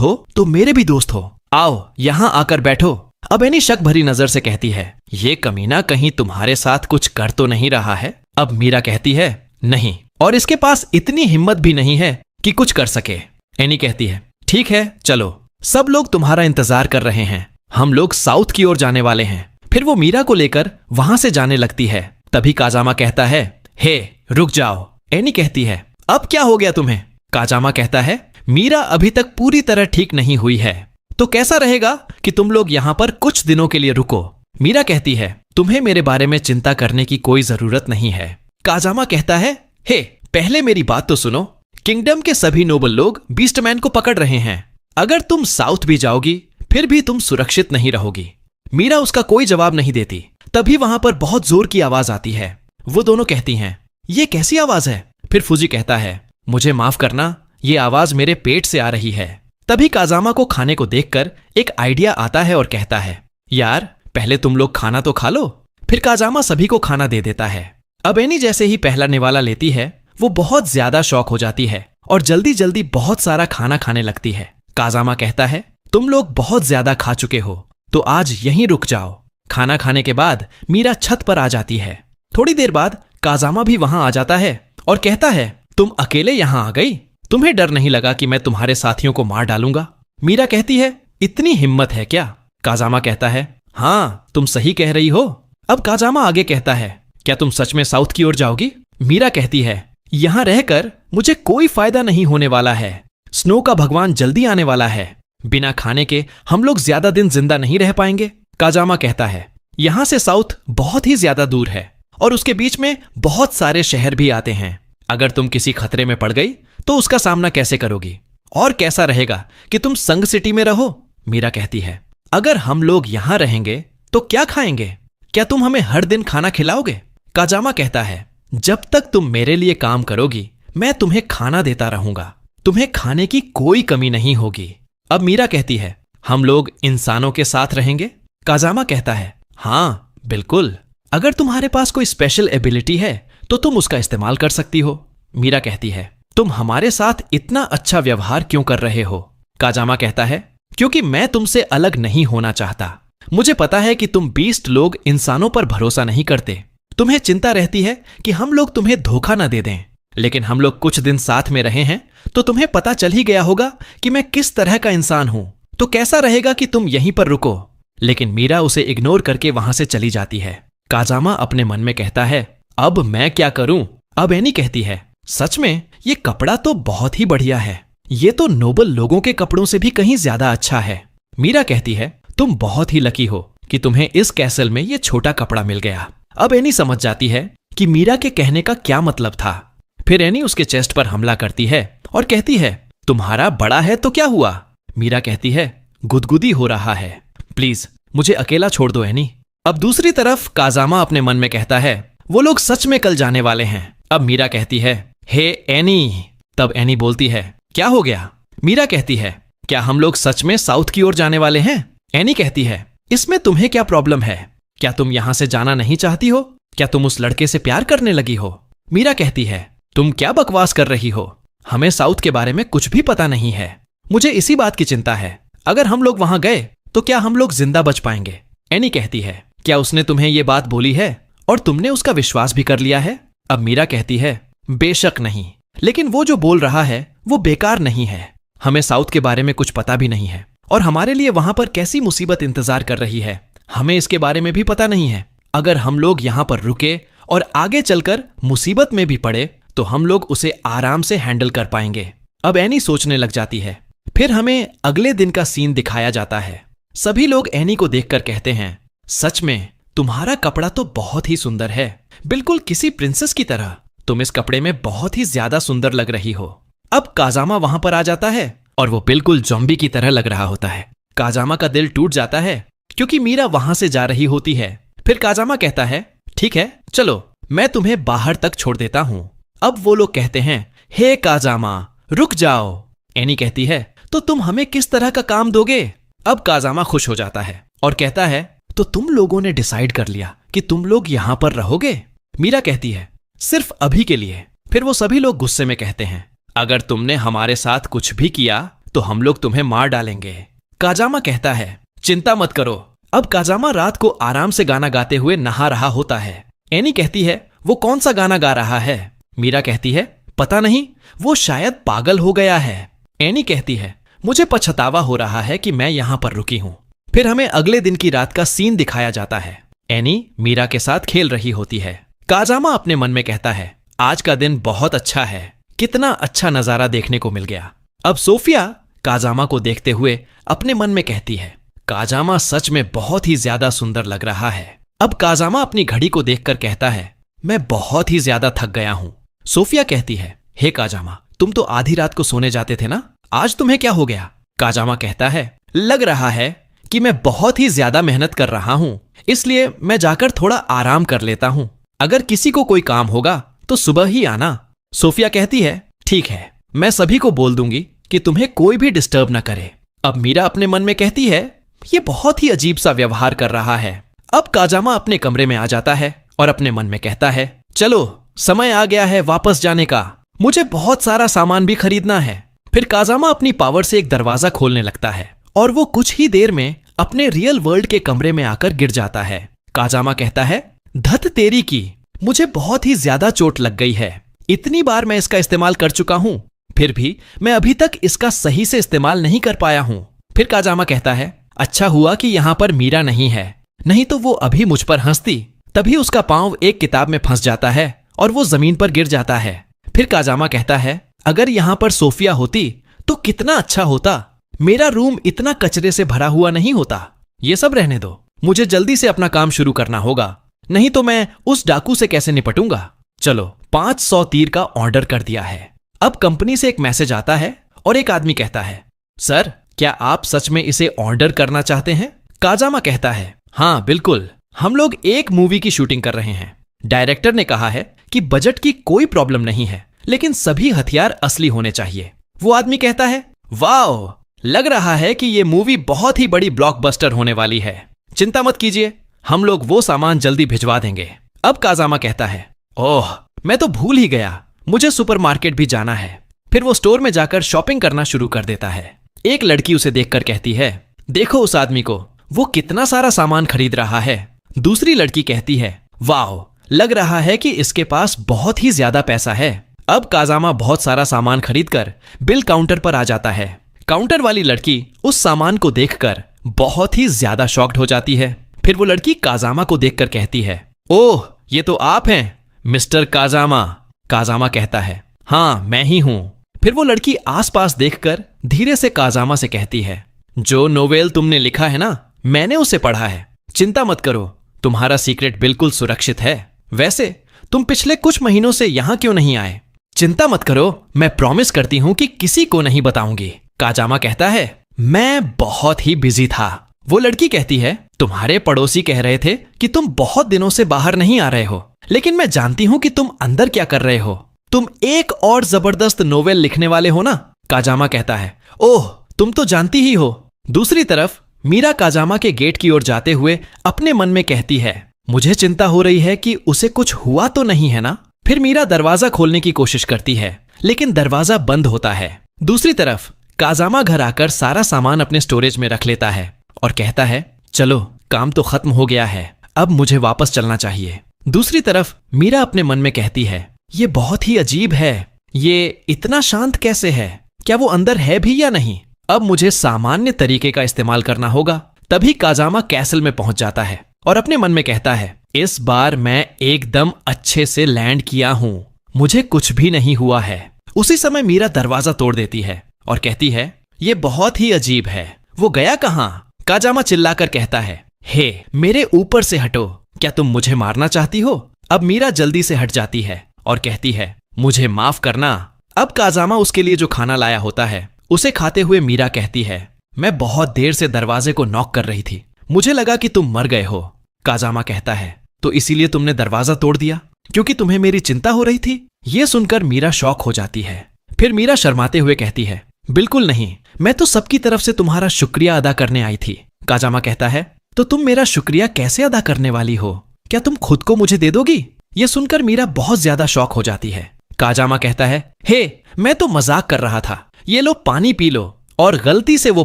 S1: हो तो मेरे भी दोस्त हो, आओ यहाँ आकर बैठो, अब एनी शक भरी नजर से कहती है, ये कमीना कहीं तुम्हारे साथ कुछ कर तो नहीं रहा है? अब मीरा कहती है, नहीं, और इसके पास इतनी हिम्मत भी नहीं है कि कुछ कर सके। एनी कहती है, ठीक है चलो, सब लोग तुम्हारा इंतजार कर रहे हैं, हम लोग साउथ की ओर जाने वाले हैं। फिर वो मीरा को लेकर वहां से जाने लगती है। तभी काजामा कहता है, हे रुक जाओ। एनी कहती है, अब क्या हो गया तुम्हें? काजामा कहता है, मीरा अभी तक पूरी तरह ठीक नहीं हुई है, तो कैसा रहेगा कि तुम लोग यहां पर कुछ दिनों के लिए रुको। मीरा कहती है, तुम्हें मेरे बारे में चिंता करने की कोई जरूरत नहीं है। काजामा कहता है, हे पहले मेरी बात तो सुनो, किंगडम के सभी नोबल लोग बीस्टमैन को पकड़ रहे हैं। अगर तुम साउथ भी जाओगी फिर भी तुम सुरक्षित नहीं रहोगी। मीरा उसका कोई जवाब नहीं देती। तभी वहां पर बहुत जोर की आवाज आती है। वो दोनों कहती हैं, ये कैसी आवाज है? फिर फूजी कहता है, मुझे माफ करना, ये आवाज मेरे पेट से आ रही है। तभी काजामा को खाने को देखकर एक आइडिया आता है और कहता है, यार पहले तुम लोग खाना तो खा लो। फिर काजामा सभी को खाना दे देता है। अब एनी जैसे ही पहला निवाला लेती है वो बहुत ज्यादा शौक हो जाती है और जल्दी जल्दी बहुत सारा खाना खाने लगती है। काजामा कहता है, तुम लोग बहुत ज्यादा खा चुके हो तो आज यहीं रुक जाओ। खाना खाने के बाद मीरा छत पर आ जाती है। थोड़ी देर बाद काजामा भी वहां आ जाता है और कहता है, तुम अकेले यहां आ गई? तुम्हें डर नहीं लगा कि मैं तुम्हारे साथियों को मार डालूंगा? मीरा कहती है, इतनी हिम्मत है क्या? काजामा कहता है, हाँ तुम सही कह रही हो। अब काजामा आगे कहता है, क्या तुम सच में साउथ की ओर जाओगी? मीरा कहती है, यहां रहकर मुझे कोई फायदा नहीं होने वाला है। स्नो का भगवान जल्दी आने वाला है, बिना खाने के हम लोग ज्यादा दिन जिंदा नहीं रह पाएंगे। काजामा कहता है, यहां से साउथ बहुत ही ज्यादा दूर है और उसके बीच में बहुत सारे शहर भी आते हैं। अगर तुम किसी खतरे में पड़ गई तो उसका सामना कैसे करोगी? और कैसा रहेगा कि तुम संग सिटी में रहो? मीरा कहती है, अगर हम लोग यहां रहेंगे तो क्या खाएंगे? क्या तुम हमें हर दिन खाना खिलाओगे? काजामा कहता है, जब तक तुम मेरे लिए काम करोगी मैं तुम्हें खाना देता रहूंगा, तुम्हें खाने की कोई कमी नहीं होगी। अब मीरा कहती है, हम लोग इंसानों के साथ रहेंगे? काजामा कहता है, हाँ बिल्कुल, अगर तुम्हारे पास कोई स्पेशल एबिलिटी है तो तुम उसका इस्तेमाल कर सकती हो। मीरा कहती है, तुम हमारे साथ इतना अच्छा व्यवहार क्यों कर रहे हो? काजामा कहता है, क्योंकि मैं तुमसे अलग नहीं होना चाहता। मुझे पता है कि तुम बीस्ट लोग इंसानों पर भरोसा नहीं करते। तुम्हें चिंता रहती है कि हम लोग तुम्हें धोखा न दे दें, लेकिन हम लोग कुछ दिन साथ में रहे हैं तो तुम्हें पता चल ही गया होगा कि मैं किस तरह का इंसान हूं। तो कैसा रहेगा कि तुम यहीं पर रुको? लेकिन मीरा उसे इग्नोर करके वहां से चली जाती है। काजामा अपने मन में कहता है, अब मैं क्या करूं? अब एनी कहती है, सच में ये कपड़ा तो बहुत ही बढ़िया है, ये तो नोबल लोगों के कपड़ों से भी कहीं ज्यादा अच्छा है। मीरा कहती है, तुम बहुत ही लकी हो कि तुम्हें इस कैसल में ये छोटा कपड़ा मिल गया। अब एनी समझ जाती है कि मीरा के कहने का क्या मतलब था। फिर एनी उसके चेस्ट पर हमला करती है और कहती है, तुम्हारा बड़ा है तो क्या हुआ? मीरा कहती है, गुदगुदी हो रहा है, प्लीज मुझे अकेला छोड़ दो एनी। अब दूसरी तरफ काजामा अपने मन में कहता है, वो लोग सच में कल जाने वाले हैं। अब मीरा कहती है, हे एनी। तब एनी बोलती है, क्या हो गया? मीरा कहती है, क्या हम लोग सच में साउथ की ओर जाने वाले हैं? एनी कहती है, इसमें तुम्हें क्या प्रॉब्लम है? क्या तुम यहां से जाना नहीं चाहती हो? क्या तुम उस लड़के से प्यार करने लगी हो? मीरा कहती है, तुम क्या बकवास कर रही हो? हमें साउथ के बारे में कुछ भी पता नहीं है। मुझे इसी बात की चिंता है, अगर हम लोग वहां गए तो क्या हम लोग जिंदा बच पाएंगे? एनी कहती है, क्या उसने तुम्हें ये बात बोली है और तुमने उसका विश्वास भी कर लिया है? अब मीरा कहती है, बेशक नहीं, लेकिन वो जो बोल रहा है वो बेकार नहीं है। हमें साउथ के बारे में कुछ पता भी नहीं है और हमारे लिए वहां पर कैसी मुसीबत इंतजार कर रही है हमें इसके बारे में भी पता नहीं है। अगर हम लोग यहां पर रुके और आगे चलकर मुसीबत में भी पड़े तो हम लोग उसे आराम से हैंडल कर पाएंगे। अब एनी सोचने लग जाती है। फिर हमें अगले दिन का सीन दिखाया जाता है। सभी लोग एनी को देखकर कहते हैं, सच में तुम्हारा कपड़ा तो बहुत ही सुंदर है, बिल्कुल किसी प्रिंसेस की तरह। तुम इस कपड़े में बहुत ही ज्यादा सुंदर लग रही हो। अब काजामा वहां पर आ जाता है और वो बिल्कुल ज़ॉम्बी की तरह लग रहा होता है। काजामा का दिल टूट जाता है क्योंकि मीरा वहां से जा रही होती है। फिर काजामा कहता है, ठीक है चलो मैं तुम्हें बाहर तक छोड़ देता हूं। अब वो लोग कहते हैं, हे काजामा रुक जाओ। एनी कहती है, तो तुम हमें किस तरह का काम दोगे? अब काजामा खुश हो जाता है और कहता है, तो तुम लोगों ने डिसाइड कर लिया कि तुम लोग यहां पर रहोगे? मीरा कहती है, सिर्फ अभी के लिए। फिर वो सभी लोग गुस्से में कहते हैं, अगर तुमने हमारे साथ कुछ भी किया तो हम लोग तुम्हें मार डालेंगे। काजामा कहता है, चिंता मत करो, अब काजामा रात को आराम से गाना गाते हुए नहा रहा होता है। एनी कहती है, वो कौन सा गाना गा रहा है? मीरा कहती है, पता नहीं, वो शायद पागल हो गया है। एनी कहती है, मुझे पछतावा हो रहा है कि मैं यहां पर रुकी हूं। फिर हमें अगले दिन की रात का सीन दिखाया जाता है। एनी मीरा के साथ खेल रही होती है। काजामा अपने मन में कहता है, आज का दिन बहुत अच्छा है, कितना अच्छा नजारा देखने को मिल गया। अब सोफिया काजामा को देखते हुए अपने मन में कहती है, काजामा सच में बहुत ही ज्यादा सुंदर लग रहा है। अब काजामा अपनी घड़ी को देखकर कहता है, मैं बहुत ही ज्यादा थक गया हूं। सोफिया कहती है, हे काजामा, तुम तो आधी रात को सोने जाते थे ना, आज तुम्हें क्या हो गया? काजामा कहता है, लग रहा है कि मैं बहुत ही ज्यादा मेहनत कर रहा हूं, इसलिए मैं जाकर थोड़ा आराम कर लेता हूं। अगर किसी को कोई काम होगा तो सुबह ही आना। सोफिया कहती है, ठीक है, मैं सभी को बोल दूंगी कि तुम्हें कोई भी डिस्टर्ब ना करे। अब मीरा अपने मन में कहती है, ये बहुत ही अजीब सा व्यवहार कर रहा है। अब काजामा अपने कमरे में आ जाता है और अपने मन में कहता है, चलो समय आ गया है वापस जाने का, मुझे बहुत सारा सामान भी खरीदना है। फिर काजामा अपनी पावर से एक दरवाजा खोलने लगता है और वो कुछ ही देर में अपने रियल वर्ल्ड के कमरे में आकर गिर जाता है। काजामा कहता है, धत तेरी की, मुझे बहुत ही ज्यादा चोट लग गई है। इतनी बार मैं इसका इस्तेमाल कर चुका हूं, फिर भी मैं अभी तक इसका सही से इस्तेमाल नहीं कर पाया हूं। फिर काजामा कहता है, अच्छा हुआ कि यहां पर मीरा नहीं है, नहीं तो वो अभी मुझ पर हंसती। तभी उसका पांव एक किताब में फंस जाता है और वो जमीन पर गिर जाता है। फिर काजामा कहता है, अगर यहां पर सोफिया होती तो कितना अच्छा होता, मेरा रूम इतना कचरे से भरा हुआ नहीं होता। ये सब रहने दो, मुझे जल्दी से अपना काम शुरू करना होगा, नहीं तो मैं उस डाकू से कैसे निपटूंगा। चलो 500 तीर का ऑर्डर कर दिया है। अब कंपनी से एक मैसेज आता है और एक आदमी कहता है, सर क्या आप सच में इसे ऑर्डर करना चाहते हैं? काजामा कहता है, हाँ बिल्कुल, हम लोग एक मूवी की शूटिंग कर रहे हैं। डायरेक्टर ने कहा है कि बजट की कोई प्रॉब्लम नहीं है, लेकिन सभी हथियार असली होने चाहिए। वो आदमी कहता है, वाओ, लग रहा है कि ये मूवी बहुत ही बड़ी ब्लॉकबस्टर होने वाली है। चिंता मत कीजिए, हम लोग वो सामान जल्दी भिजवा देंगे। अब काजामा कहता है, ओह मैं तो भूल ही गया, मुझे सुपरमार्केट भी जाना है। फिर वो स्टोर में जाकर शॉपिंग करना शुरू कर देता है। एक लड़की उसे देखकर कहती है, देखो उस आदमी को, वो कितना सारा सामान खरीद रहा है। दूसरी लड़की कहती है, वाह, लग रहा है कि इसके पास बहुत ही ज्यादा पैसा है। अब काजामा बहुत सारा सामान खरीदकर बिल काउंटर पर आ जाता है। काउंटर वाली लड़की उस सामान को देखकर बहुत ही ज्यादा शॉक्ड हो जाती है। फिर वो लड़की काजामा को देखकर कहती है, ओह ये तो आप हैं मिस्टर काजामा। काजामा कहता है, हाँ मैं ही हूं। फिर वो लड़की आसपास देखकर धीरे से काजामा से कहती है, जो नोवेल तुमने लिखा है ना, मैंने उसे पढ़ा है। चिंता मत करो, तुम्हारा सीक्रेट बिल्कुल सुरक्षित है। वैसे तुम पिछले कुछ महीनों से यहां क्यों नहीं आए? चिंता मत करो, मैं प्रॉमिस करती हूं कि किसी को नहीं बताऊंगी। काजामा कहता है, मैं बहुत ही बिजी था। वो लड़की कहती है, तुम्हारे पड़ोसी कह रहे थे कि तुम बहुत दिनों से बाहर नहीं आ रहे हो, लेकिन मैं जानती हूं कि तुम अंदर क्या कर रहे हो। तुम एक और जबरदस्त नोवेल लिखने वाले हो ना? काजामा कहता है, ओह तुम तो जानती ही हो। दूसरी तरफ मीरा काजामा के गेट की ओर जाते हुए अपने मन में कहती है, मुझे चिंता हो रही है कि उसे कुछ हुआ तो नहीं है ना। फिर मीरा दरवाजा खोलने की कोशिश करती है, लेकिन दरवाजा बंद होता है। दूसरी तरफ काजामा घर आकर सारा सामान अपने स्टोरेज में रख लेता है और कहता है, चलो काम तो खत्म हो गया है, अब मुझे वापस चलना चाहिए। दूसरी तरफ मीरा अपने मन में कहती है, ये बहुत ही अजीब है, ये इतना शांत कैसे है? क्या वो अंदर है भी या नहीं? अब मुझे सामान्य तरीके का इस्तेमाल करना होगा। तभी काजामा कैसल में पहुंच जाता है और अपने मन में कहता है, इस बार मैं एकदम अच्छे से लैंड किया हूं, मुझे कुछ भी नहीं हुआ है। उसी समय मीरा दरवाजा तोड़ देती है और कहती है, ये बहुत ही अजीब है, वो गया कहां? काजामा चिल्लाकर कहता है, हे मेरे ऊपर से हटो, क्या तुम मुझे मारना चाहती हो? अब मीरा जल्दी से हट जाती है और कहती है, मुझे माफ करना। अब काजामा उसके लिए जो खाना लाया होता है उसे खाते हुए मीरा कहती है, मैं बहुत देर से दरवाजे को नॉक कर रही थी, मुझे लगा कि तुम मर गए हो। काजामा कहता है, तो इसीलिए तुमने दरवाजा तोड़ दिया क्योंकि तुम्हें मेरी चिंता हो रही थी? यह सुनकर मीरा शॉक हो जाती है। फिर मीरा शर्माते हुए कहती है, बिल्कुल नहीं, मैं तो सबकी तरफ से तुम्हारा शुक्रिया अदा करने आई थी। काजामा कहता है, तो तुम मेरा शुक्रिया कैसे अदा करने वाली हो? क्या तुम खुद को मुझे दे दोगी? यह सुनकर मीरा बहुत ज्यादा शॉक हो जाती है। काजामा कहता है, हे मैं तो मजाक कर रहा था, ये लो पानी पी लो। और गलती से वो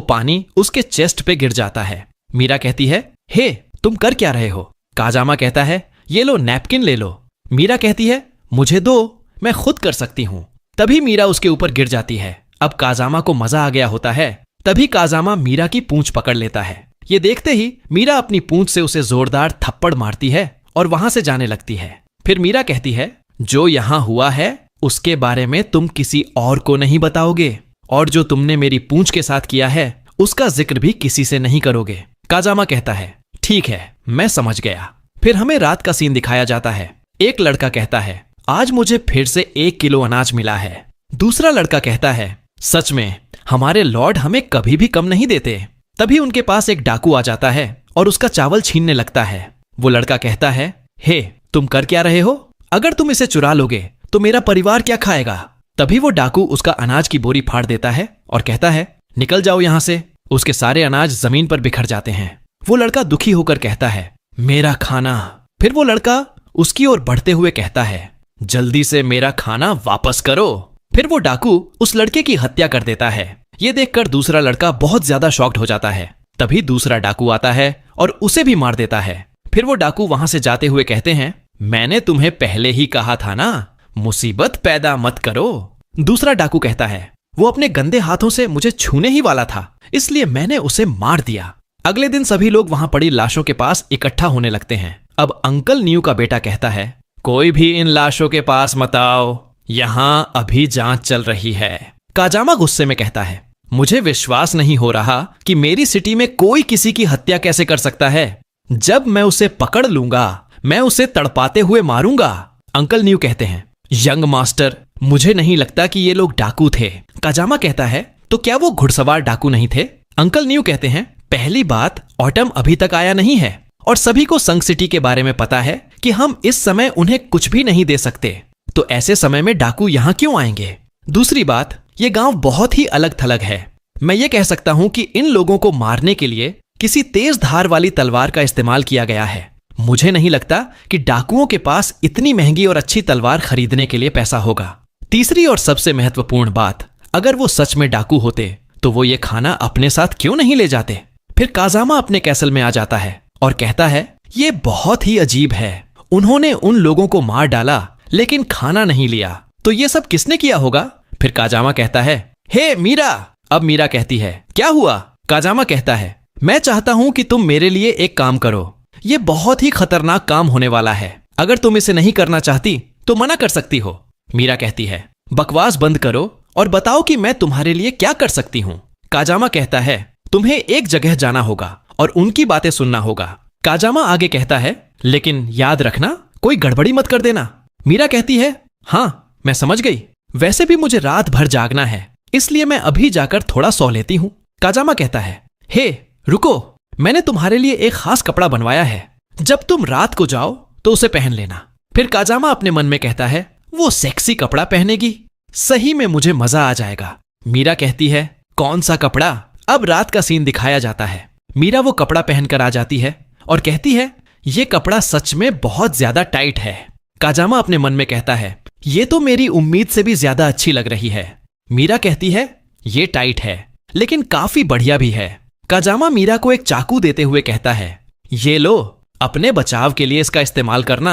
S1: पानी उसके चेस्ट पे गिर जाता है। मीरा कहती है, हे, तुम कर क्या रहे हो? काजामा कहता है, ये लो नैपकिन ले लो। मीरा कहती है, मुझे दो, मैं खुद कर सकती हूं। तभी मीरा उसके ऊपर गिर जाती है। अब काजामा को मजा आ गया होता है। तभी काजामा मीरा की पूंछ पकड़ लेता है। ये देखते ही मीरा अपनी पूंछ से उसे जोरदार थप्पड़ मारती है और वहां से जाने लगती है। फिर मीरा कहती है, जो यहां हुआ है उसके बारे में तुम किसी और को नहीं बताओगे, और जो तुमने मेरी पूंछ के साथ किया है उसका जिक्र भी किसी से नहीं करोगे। काजामा कहता है, ठीक है, मैं समझ गया। फिर हमें रात का सीन दिखाया जाता है। एक लड़का कहता है, आज मुझे फिर से 1 किलो अनाज मिला है। दूसरा लड़का कहता है, सच में हमारे लॉर्ड हमें कभी भी कम नहीं देते। तभी उनके पास एक डाकू आ जाता है और उसका चावल छीनने लगता है। वो लड़का कहता है, हे, तुम कर क्या रहे हो? अगर तुम इसे चुरा लोगे तो मेरा परिवार क्या खाएगा? तभी वो डाकू उसका अनाज की बोरी फाड़ देता है और कहता है, निकल जाओ यहां से। उसके सारे अनाज जमीन पर बिखर जाते हैं। वो लड़का दुखी होकर कहता है, मेरा खाना। फिर वो लड़का उसकी ओर बढ़ते हुए कहता है, जल्दी से मेरा खाना वापस करो। फिर वो डाकू उस लड़के की हत्या कर देता है। ये देखकर दूसरा लड़का बहुत ज्यादा शॉक्ड हो जाता है। तभी दूसरा डाकू आता है और उसे भी मार देता है। फिर वो डाकू वहां से जाते हुए कहते हैं, मैंने तुम्हें पहले ही कहा था ना, मुसीबत पैदा मत करो। दूसरा डाकू कहता है, वो अपने गंदे हाथों से मुझे छूने ही वाला था, इसलिए मैंने उसे मार दिया। अगले दिन सभी लोग वहां पड़ी लाशों के पास इकट्ठा होने लगते हैं। अब अंकल न्यू का बेटा कहता है, कोई भी इन लाशों के पास मत आओ, यहां अभी जांच चल रही है। काजामा गुस्से में कहता है, मुझे विश्वास नहीं हो रहा कि मेरी सिटी में कोई किसी की हत्या कैसे कर सकता है। जब मैं उसे पकड़ लूंगा मैं उसे तड़पाते हुए मारूंगा। अंकल न्यू कहते हैं, यंग मास्टर, मुझे नहीं लगता कि ये लोग डाकू थे। काजामा कहता है, तो क्या वो घुड़सवार डाकू नहीं थे? अंकल न्यू कहते हैं, पहली बात, ऑटम अभी तक आया नहीं है और सभी को संग सिटी के बारे में पता है कि हम इस समय उन्हें कुछ भी नहीं दे सकते, तो ऐसे समय में डाकू यहां क्यों आएंगे? दूसरी बात, ये गांव बहुत ही अलग थलग है। मैं ये कह सकता हूं कि इन लोगों को मारने के लिए किसी तेज धार वाली तलवार का इस्तेमाल किया गया है। मुझे नहीं लगता कि डाकुओं के पास इतनी महंगी और अच्छी तलवार खरीदने के लिए पैसा होगा। तीसरी और सबसे महत्वपूर्ण बात, अगर वो सच में डाकू होते तो वो ये खाना अपने साथ क्यों नहीं ले जाते? फिर काजामा अपने कैसल में आ जाता है और कहता है, ये बहुत ही अजीब है, उन्होंने उन लोगों को मार डाला लेकिन खाना नहीं लिया, तो ये सब किसने किया होगा? फिर काजामा कहता है, हे मीरा। अब मीरा कहती है, क्या हुआ? काजामा कहता है, मैं चाहता हूं कि तुम मेरे लिए एक काम करो। ये बहुत ही खतरनाक काम होने वाला है। अगर तुम इसे नहीं करना चाहती तो मना कर सकती हो। मीरा कहती है, बकवास बंद करो और बताओ कि मैं तुम्हारे लिए क्या कर सकती हूं। काजामा कहता है, तुम्हें एक जगह जाना होगा और उनकी बातें सुनना होगा। काजामा आगे कहता है, लेकिन याद रखना, कोई गड़बड़ी मत कर देना। मीरा कहती है, हाँ मैं समझ गई, वैसे भी मुझे रात भर जागना है, इसलिए मैं अभी जाकर थोड़ा सो लेती हूं। काजामा कहता है, हे रुको, मैंने तुम्हारे लिए एक खास कपड़ा बनवाया है, जब तुम रात को जाओ तो उसे पहन लेना। फिर काजामा अपने मन में कहता है, वो सेक्सी कपड़ा पहनेगी, सही में मुझे मजा आ जाएगा। मीरा कहती है, कौन सा कपड़ा? अब रात का सीन दिखाया जाता है। मीरा वो कपड़ा पहनकर आ जाती है और कहती है, ये कपड़ा सच में बहुत ज्यादा टाइट है। काजामा अपने मन में कहता है, ये तो मेरी उम्मीद से भी ज्यादा अच्छी लग रही है। मीरा कहती है, ये टाइट है लेकिन काफी बढ़िया भी है। काजामा मीरा को एक चाकू देते हुए कहता है, ये लो, अपने बचाव के लिए इसका इस्तेमाल करना।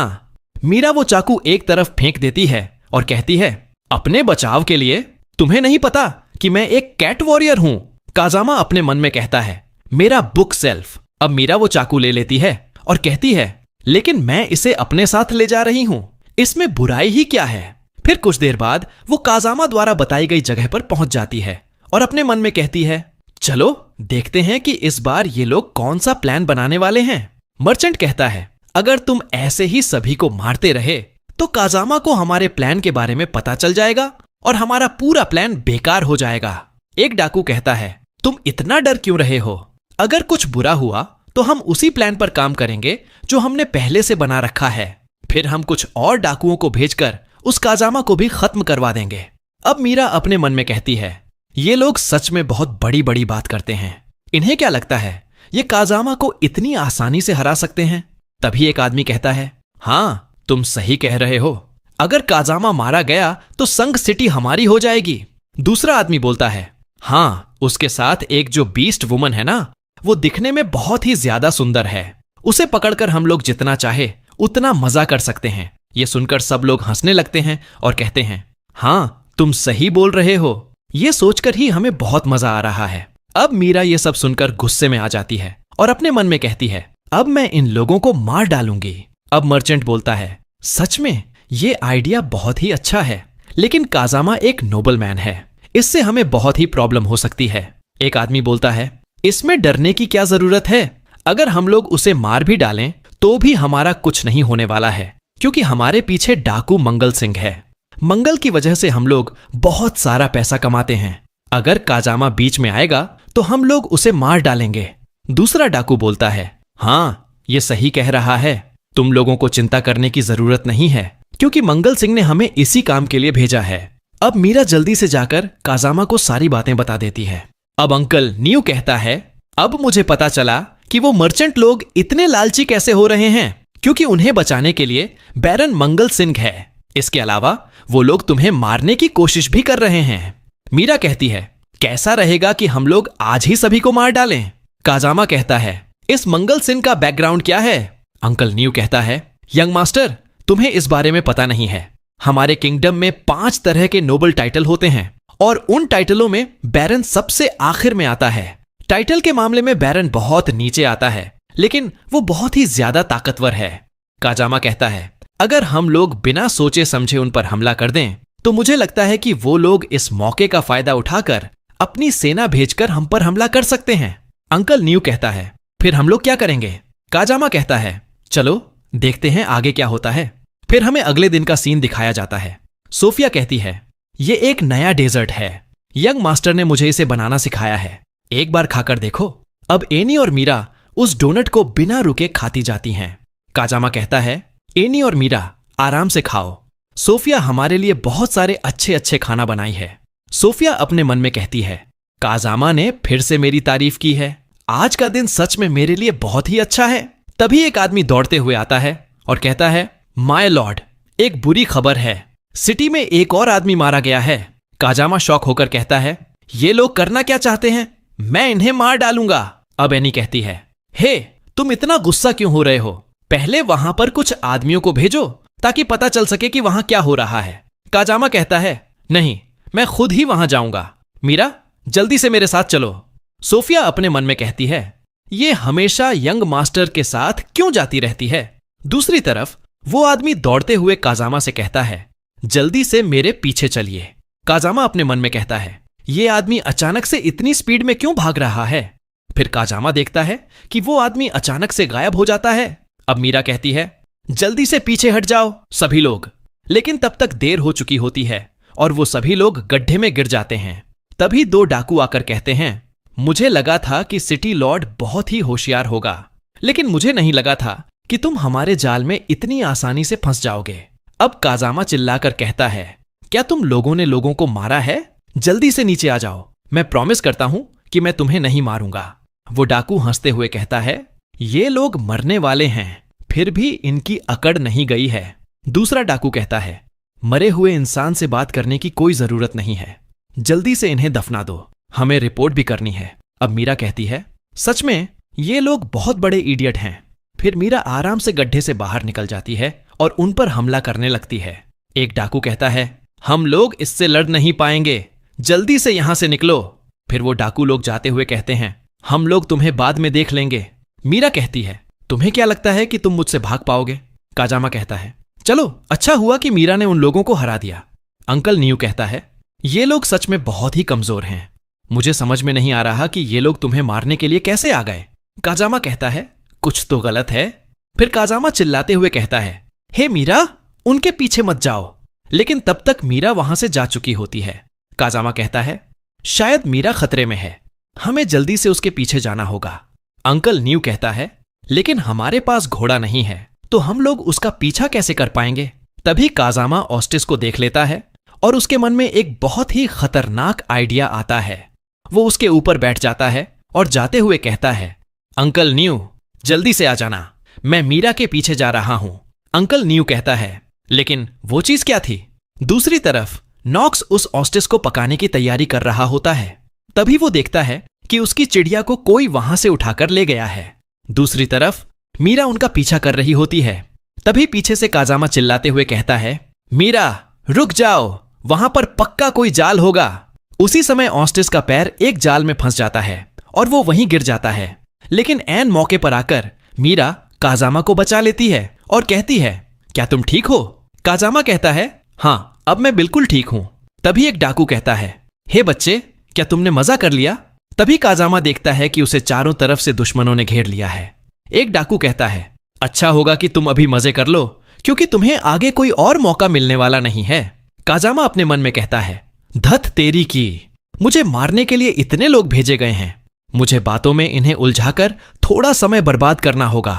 S1: मीरा वो चाकू एक तरफ फेंक देती है और कहती है, अपने बचाव के लिए? तुम्हें नहीं पता कि मैं एक कैट वॉरियर हूं? काजामा अपने मन में कहता है, मेरा बुक सेल्फ। अब मीरा वो चाकू ले लेती है और कहती है, लेकिन मैं इसे अपने साथ ले जा रही हूं, इसमें बुराई ही क्या है? फिर कुछ देर बाद वो काजामा द्वारा बताई गई जगह पर पहुंच जाती है और अपने मन में कहती है, चलो देखते हैं कि इस बार ये लोग कौन सा प्लान बनाने वाले हैं। मर्चेंट कहता है, अगर तुम ऐसे ही सभी को मारते रहे तो काजामा को हमारे प्लान के बारे में पता चल जाएगा और हमारा पूरा प्लान बेकार हो जाएगा। एक डाकू कहता है, तुम इतना डर क्यों रहे हो? अगर कुछ बुरा हुआ तो हम उसी प्लान पर काम करेंगे जो हमने पहले से बना रखा है। फिर हम कुछ और डाकुओं को भेजकर उस काजामा को भी खत्म करवा देंगे। अब मीरा अपने मन में कहती है, ये लोग सच में बहुत बड़ी बड़ी बात करते हैं। इन्हें क्या लगता है ये काजामा को इतनी आसानी से हरा सकते हैं? तभी एक आदमी कहता है, हाँ तुम सही कह रहे हो, अगर काजामा मारा गया तो संग सिटी हमारी हो जाएगी। दूसरा आदमी बोलता है, हाँ उसके साथ एक जो बीस्ट वुमन है ना, वो दिखने में बहुत ही ज्यादा सुंदर है। उसे पकड़कर हम लोग जितना चाहे उतना मजा कर सकते हैं। ये सुनकर सब लोग हंसने लगते हैं और कहते हैं, हाँ तुम सही बोल रहे हो। ये सोचकर ही हमें बहुत मजा आ रहा है। अब मीरा ये सब सुनकर गुस्से में आ जाती है और अपने मन में कहती है, अब मैं इन लोगों को मार डालूंगी। अब मर्चेंट बोलता है, सच में ये आइडिया बहुत ही अच्छा है, लेकिन काजामा एक नोबल मैन है, इससे हमें बहुत ही प्रॉब्लम हो सकती है। एक आदमी बोलता है, इसमें डरने की क्या जरूरत है? अगर हम लोग उसे मार भी डालें तो भी हमारा कुछ नहीं होने वाला है, क्योंकि हमारे पीछे डाकू मंगल सिंह है। मंगल की वजह से हम लोग बहुत सारा पैसा कमाते हैं। अगर काजामा बीच में आएगा तो हम लोग उसे मार डालेंगे। दूसरा डाकू बोलता है, हाँ ये सही कह रहा है, तुम लोगों को चिंता करने की जरूरत नहीं है, क्योंकि मंगल सिंह ने हमें इसी काम के लिए भेजा है। अब मीरा जल्दी से जाकर काजामा को सारी बातें बता देती है। अब अंकल न्यू कहता है, अब मुझे पता चला कि वो मर्चेंट लोग इतने लालची कैसे हो रहे हैं, क्योंकि उन्हें बचाने के लिए बैरन मंगल सिंह है। इसके अलावा वो लोग तुम्हें मारने की कोशिश भी कर रहे हैं। मीरा कहती है, कैसा रहेगा कि हम लोग आज ही सभी को मार डालें? काजामा कहता है, इस मंगल सिंह का बैकग्राउंड क्या है? अंकल न्यू कहता है, यंग मास्टर तुम्हें इस बारे में पता नहीं है। हमारे किंगडम में 5 तरह के नोबल टाइटल होते हैं और उन टाइटलों में बैरन सबसे आखिर में आता है। टाइटल के मामले में बैरन बहुत नीचे आता है, लेकिन वो बहुत ही ज्यादा ताकतवर है। काजामा कहता है, अगर हम लोग बिना सोचे समझे उन पर हमला कर दें तो मुझे लगता है कि वो लोग इस मौके का फायदा उठाकर अपनी सेना भेजकर हम पर हमला कर सकते हैं। अंकल न्यू कहता है, फिर हम लोग क्या करेंगे? काजामा कहता है, चलो देखते हैं आगे क्या होता है। फिर हमें अगले दिन का सीन दिखाया जाता है। सोफिया कहती है, ये एक नया डेजर्ट है, यंग मास्टर ने मुझे इसे बनाना सिखाया है, एक बार खाकर देखो। अब एनी और मीरा उस डोनट को बिना रुके खाती जाती हैं। काजामा कहता है, एनी और मीरा आराम से खाओ, सोफिया हमारे लिए बहुत सारे अच्छे अच्छे खाना बनाई है। सोफिया अपने मन में कहती है, काजामा ने फिर से मेरी तारीफ की है, आज का दिन सच में मेरे लिए बहुत ही अच्छा है। तभी एक आदमी दौड़ते हुए आता है और कहता है, माय लॉर्ड एक बुरी खबर है, सिटी में एक और आदमी मारा गया है। काजामा शॉक होकर कहता है, ये लोग करना क्या चाहते हैं? मैं इन्हें मार डालूंगा। अब एनी कहती है, हे तुम इतना गुस्सा क्यों हो रहे हो? पहले वहां पर कुछ आदमियों को भेजो ताकि पता चल सके कि वहां क्या हो रहा है। काजामा कहता है, नहीं मैं खुद ही वहां जाऊंगा। मीरा जल्दी से मेरे साथ चलो। सोफिया अपने मन में कहती है, ये हमेशा यंग मास्टर के साथ क्यों जाती रहती है? दूसरी तरफ वो आदमी दौड़ते हुए काजामा से कहता है, जल्दी से मेरे पीछे चलिए। काजामा अपने मन में कहता है, ये आदमी अचानक से इतनी स्पीड में क्यों भाग रहा है? फिर काजामा देखता है कि वो आदमी अचानक से गायब हो जाता है। अब मीरा कहती है, जल्दी से पीछे हट जाओ सभी लोग। लेकिन तब तक देर हो चुकी होती है और वो सभी लोग गड्ढे में गिर जाते हैं। तभी 2 डाकू आकर कहते हैं, मुझे लगा था कि सिटी लॉर्ड बहुत ही होशियार होगा, लेकिन मुझे नहीं लगा था कि तुम हमारे जाल में इतनी आसानी से फंस जाओगे। अब काजामा चिल्लाकर कहता है, क्या तुम लोगों ने लोगों को मारा है? जल्दी से नीचे आ जाओ, मैं प्रॉमिस करता हूं कि मैं तुम्हें नहीं मारूंगा। वो डाकू हंसते हुए कहता है, ये लोग मरने वाले हैं, फिर भी इनकी अकड़ नहीं गई है। दूसरा डाकू कहता है, मरे हुए इंसान से बात करने की कोई जरूरत नहीं है, जल्दी से इन्हें दफना दो, हमें रिपोर्ट भी करनी है। अब मीरा कहती है, सच में ये लोग बहुत बड़े इडियट हैं। फिर मीरा आराम से गड्ढे से बाहर निकल जाती है और उन पर हमला करने लगती है। एक डाकू कहता है, हम लोग इससे लड़ नहीं पाएंगे, जल्दी से यहां से निकलो। फिर वो डाकू लोग जाते हुए कहते हैं, हम लोग तुम्हें बाद में देख लेंगे। मीरा कहती है, तुम्हें क्या लगता है कि तुम मुझसे भाग पाओगे? काजामा कहता है, चलो अच्छा हुआ कि मीरा ने उन लोगों को हरा दिया। अंकल न्यू कहता है, ये लोग सच में बहुत ही कमजोर हैं, मुझे समझ में नहीं आ रहा कि ये लोग तुम्हें मारने के लिए कैसे आ गए। काजामा कहता है, कुछ तो गलत है। फिर काजामा चिल्लाते हुए कहता है, हे मीरा उनके पीछे मत जाओ। लेकिन तब तक मीरा वहां से जा चुकी होती है। काजामा कहता है, शायद मीरा खतरे में है, हमें जल्दी से उसके पीछे जाना होगा। अंकल न्यू कहता है, लेकिन हमारे पास घोड़ा नहीं है तो हम लोग उसका पीछा कैसे कर पाएंगे? तभी काजामा ऑस्टिस को देख लेता है और उसके मन में एक बहुत ही खतरनाक आइडिया आता है। वो उसके ऊपर बैठ जाता है और जाते हुए कहता है, अंकल न्यू जल्दी से आ जाना, मैं मीरा के पीछे जा रहा हूं। अंकल न्यू कहता है, लेकिन वो चीज क्या थी? दूसरी तरफ नॉक्स उस ऑस्टिस को पकाने की तैयारी कर रहा होता है। तभी वो देखता है कि उसकी चिड़िया को कोई वहां से उठाकर ले गया है। दूसरी तरफ मीरा उनका पीछा कर रही होती है। तभी पीछे से काजामा चिल्लाते हुए कहता है, मीरा रुक जाओ, वहां पर पक्का कोई जाल होगा। उसी समय ऑस्टिस का पैर एक जाल में फंस जाता है और वो वहीं गिर जाता है। लेकिन ऐन मौके पर आकर मीरा काजामा को बचा लेती है और कहती है, क्या तुम ठीक हो? काजामा कहता है, हाँ अब मैं बिल्कुल ठीक हूं। तभी एक डाकू कहता है, हे बच्चे, क्या तुमने मजा कर लिया? तभी काजामा देखता है कि उसे चारों तरफ से दुश्मनों ने घेर लिया है। एक डाकू कहता है, अच्छा होगा कि तुम अभी मजे कर लो, क्योंकि तुम्हें आगे कोई और मौका मिलने वाला नहीं है। काजामा अपने मन में कहता है, धत तेरी की, मुझे मारने के लिए इतने लोग भेजे गए हैं, मुझे बातों में इन्हें उलझाकर थोड़ा समय बर्बाद करना होगा।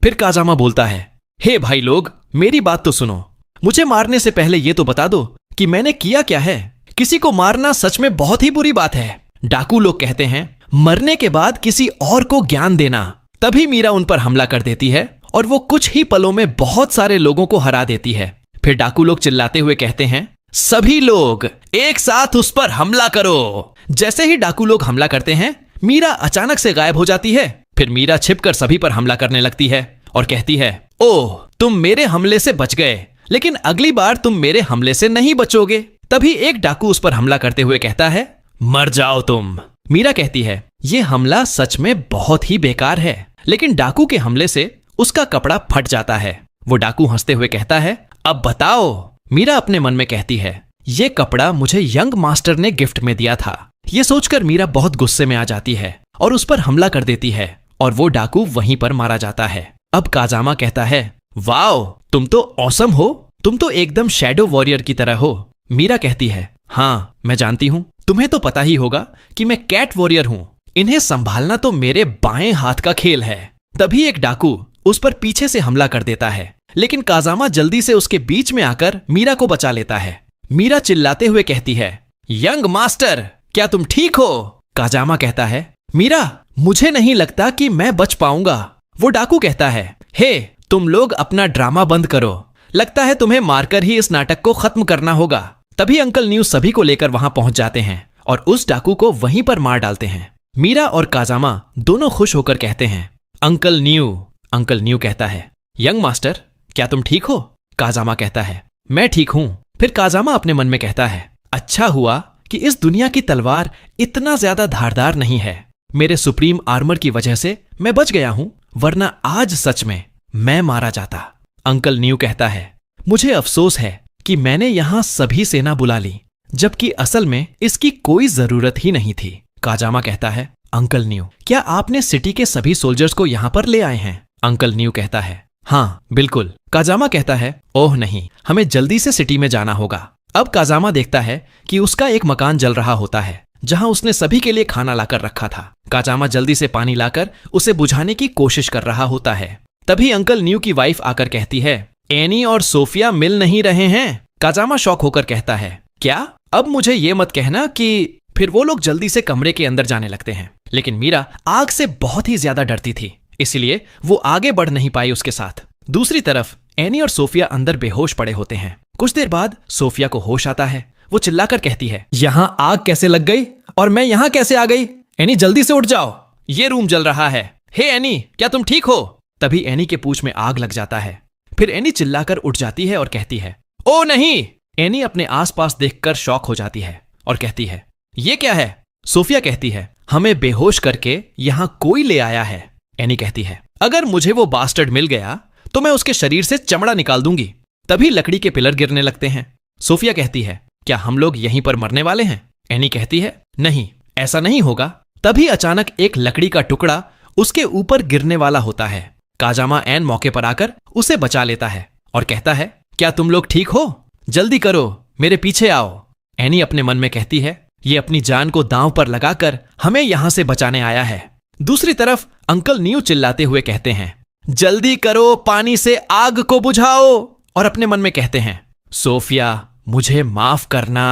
S1: फिर काजामा बोलता है, हे भाई लोग, मेरी बात तो सुनो। मुझे मारने से पहले ये तो बता दो कि मैंने किया क्या है। किसी को मारना सच में बहुत ही बुरी बात है। डाकू लोग कहते हैं, मरने के बाद किसी और को ज्ञान देना। तभी मीरा उन पर हमला कर देती है और वो कुछ ही पलों में बहुत सारे लोगों को हरा देती है। फिर डाकू लोग चिल्लाते हुए कहते हैं, सभी लोग एक साथ उस पर हमला करो। जैसे ही डाकू लोग हमला करते हैं, मीरा अचानक से गायब हो जाती है। फिर मीरा छिपकर सभी पर हमला करने लगती है और कहती है, ओह तुम मेरे हमले से बच गए, लेकिन अगली बार तुम मेरे हमले से नहीं बचोगे। तभी एक डाकू उस पर हमला करते हुए कहता है, मर जाओ तुम। मीरा कहती है, यह हमला सच में बहुत ही बेकार है। लेकिन डाकू के हमले से उसका कपड़ा फट जाता है। वो डाकू हंसते हुए कहता है, अब बताओ। मीरा अपने मन में कहती है, यह कपड़ा मुझे यंग मास्टर ने गिफ्ट में दिया था। यह सोचकर मीरा बहुत गुस्से में आ जाती है और उस पर हमला कर देती है और वो डाकू वहीं पर मारा जाता है। अब काजामा कहता है, वाओ तुम तो ऑसम हो, तुम तो एकदम शैडो वॉरियर की तरह हो। मीरा कहती है, हाँ मैं जानती हूं, तुम्हें तो पता ही होगा कि मैं कैट वॉरियर हूं। इन्हें संभालना तो मेरे बाएं हाथ का खेल है। तभी एक डाकू उस पर पीछे से हमला कर देता है, लेकिन काजामा जल्दी से उसके बीच में आकर मीरा को बचा लेता है। मीरा चिल्लाते हुए कहती है, यंग मास्टर क्या तुम ठीक हो? काजामा कहता है, मीरा मुझे नहीं लगता कि मैं बच पाऊंगा। वो डाकू कहता है, हे तुम लोग अपना ड्रामा बंद करो, लगता है तुम्हें मारकर ही इस नाटक को खत्म करना होगा। तभी अंकल न्यू सभी को लेकर वहां पहुंच जाते हैं और उस डाकू को वहीं पर मार डालते हैं। मीरा और काजामा दोनों खुश होकर कहते हैं, अंकल न्यू। अंकल न्यू कहता है, यंग मास्टर क्या तुम ठीक हो? काजामा कहता है, मैं ठीक हूं। फिर काजामा अपने मन में कहता है, अच्छा हुआ कि इस दुनिया की तलवार इतना ज्यादा धारदार नहीं है। मेरे सुप्रीम आर्मर की वजह से मैं बच गया हूं, वरना आज सच में मैं मारा जाता। अंकल न्यू कहता है, मुझे अफसोस है कि मैंने यहां सभी सेना बुला ली, जबकि असल में इसकी कोई जरूरत ही नहीं थी। काजामा कहता है, अंकल न्यू क्या आपने सिटी के सभी सोल्जर्स को यहां पर ले आए हैं? अंकल न्यू कहता है, हाँ बिल्कुल। काजामा कहता है, ओह नहीं, हमें जल्दी से सिटी में जाना होगा। अब काजामा देखता है कि उसका एक मकान जल रहा होता है, जहां उसने सभी के लिए खाना लाकर रखा था। काजामा जल्दी से पानी लाकर उसे बुझाने की कोशिश कर रहा होता है। तभी अंकल न्यू की वाइफ आकर कहती है, एनी और सोफिया मिल नहीं रहे हैं। काजामा शॉक होकर कहता है, क्या? अब मुझे ये मत कहना कि। फिर वो लोग जल्दी से कमरे के अंदर जाने लगते हैं, लेकिन मीरा आग से बहुत ही ज्यादा डरती थी, इसलिए वो आगे बढ़ नहीं पाई उसके साथ। दूसरी तरफ एनी और सोफिया अंदर बेहोश पड़े होते हैं। कुछ देर बाद सोफिया को होश आता है। वो चिल्लाकर कहती है, यहां आग कैसे लग गई और मैं यहां कैसे आ गई? एनी जल्दी से उठ जाओ, ये रूम जल रहा है। हे एनी क्या तुम ठीक हो? तभी एनी के पूंछ में आग लग जाता है। फिर एनी चिल्लाकर उठ जाती है और कहती है, ओ नहीं। एनी अपने आसपास देखकर शॉक हो जाती है और कहती है, ये क्या है? सोफिया कहती है, हमें बेहोश करके यहां कोई ले आया है। एनी कहती है, अगर मुझे वो बास्टर्ड मिल गया तो मैं उसके शरीर से चमड़ा निकाल दूंगी। तभी लकड़ी के पिलर गिरने लगते हैं। सोफिया कहती है, क्या हम लोग यहीं पर मरने वाले हैं? एनी कहती है, नहीं ऐसा नहीं होगा। तभी अचानक एक लकड़ी का टुकड़ा उसके ऊपर गिरने वाला होता है। काजामा ऐन मौके पर आकर उसे बचा लेता है और कहता है, क्या तुम लोग ठीक हो? जल्दी करो, मेरे पीछे आओ। एनी अपने मन में कहती है, ये अपनी जान को दांव पर लगाकर हमें यहां से बचाने आया है। दूसरी तरफ अंकल न्यू चिल्लाते हुए कहते हैं, जल्दी करो, पानी से आग को बुझाओ। और अपने मन में कहते हैं, सोफिया मुझे माफ करना।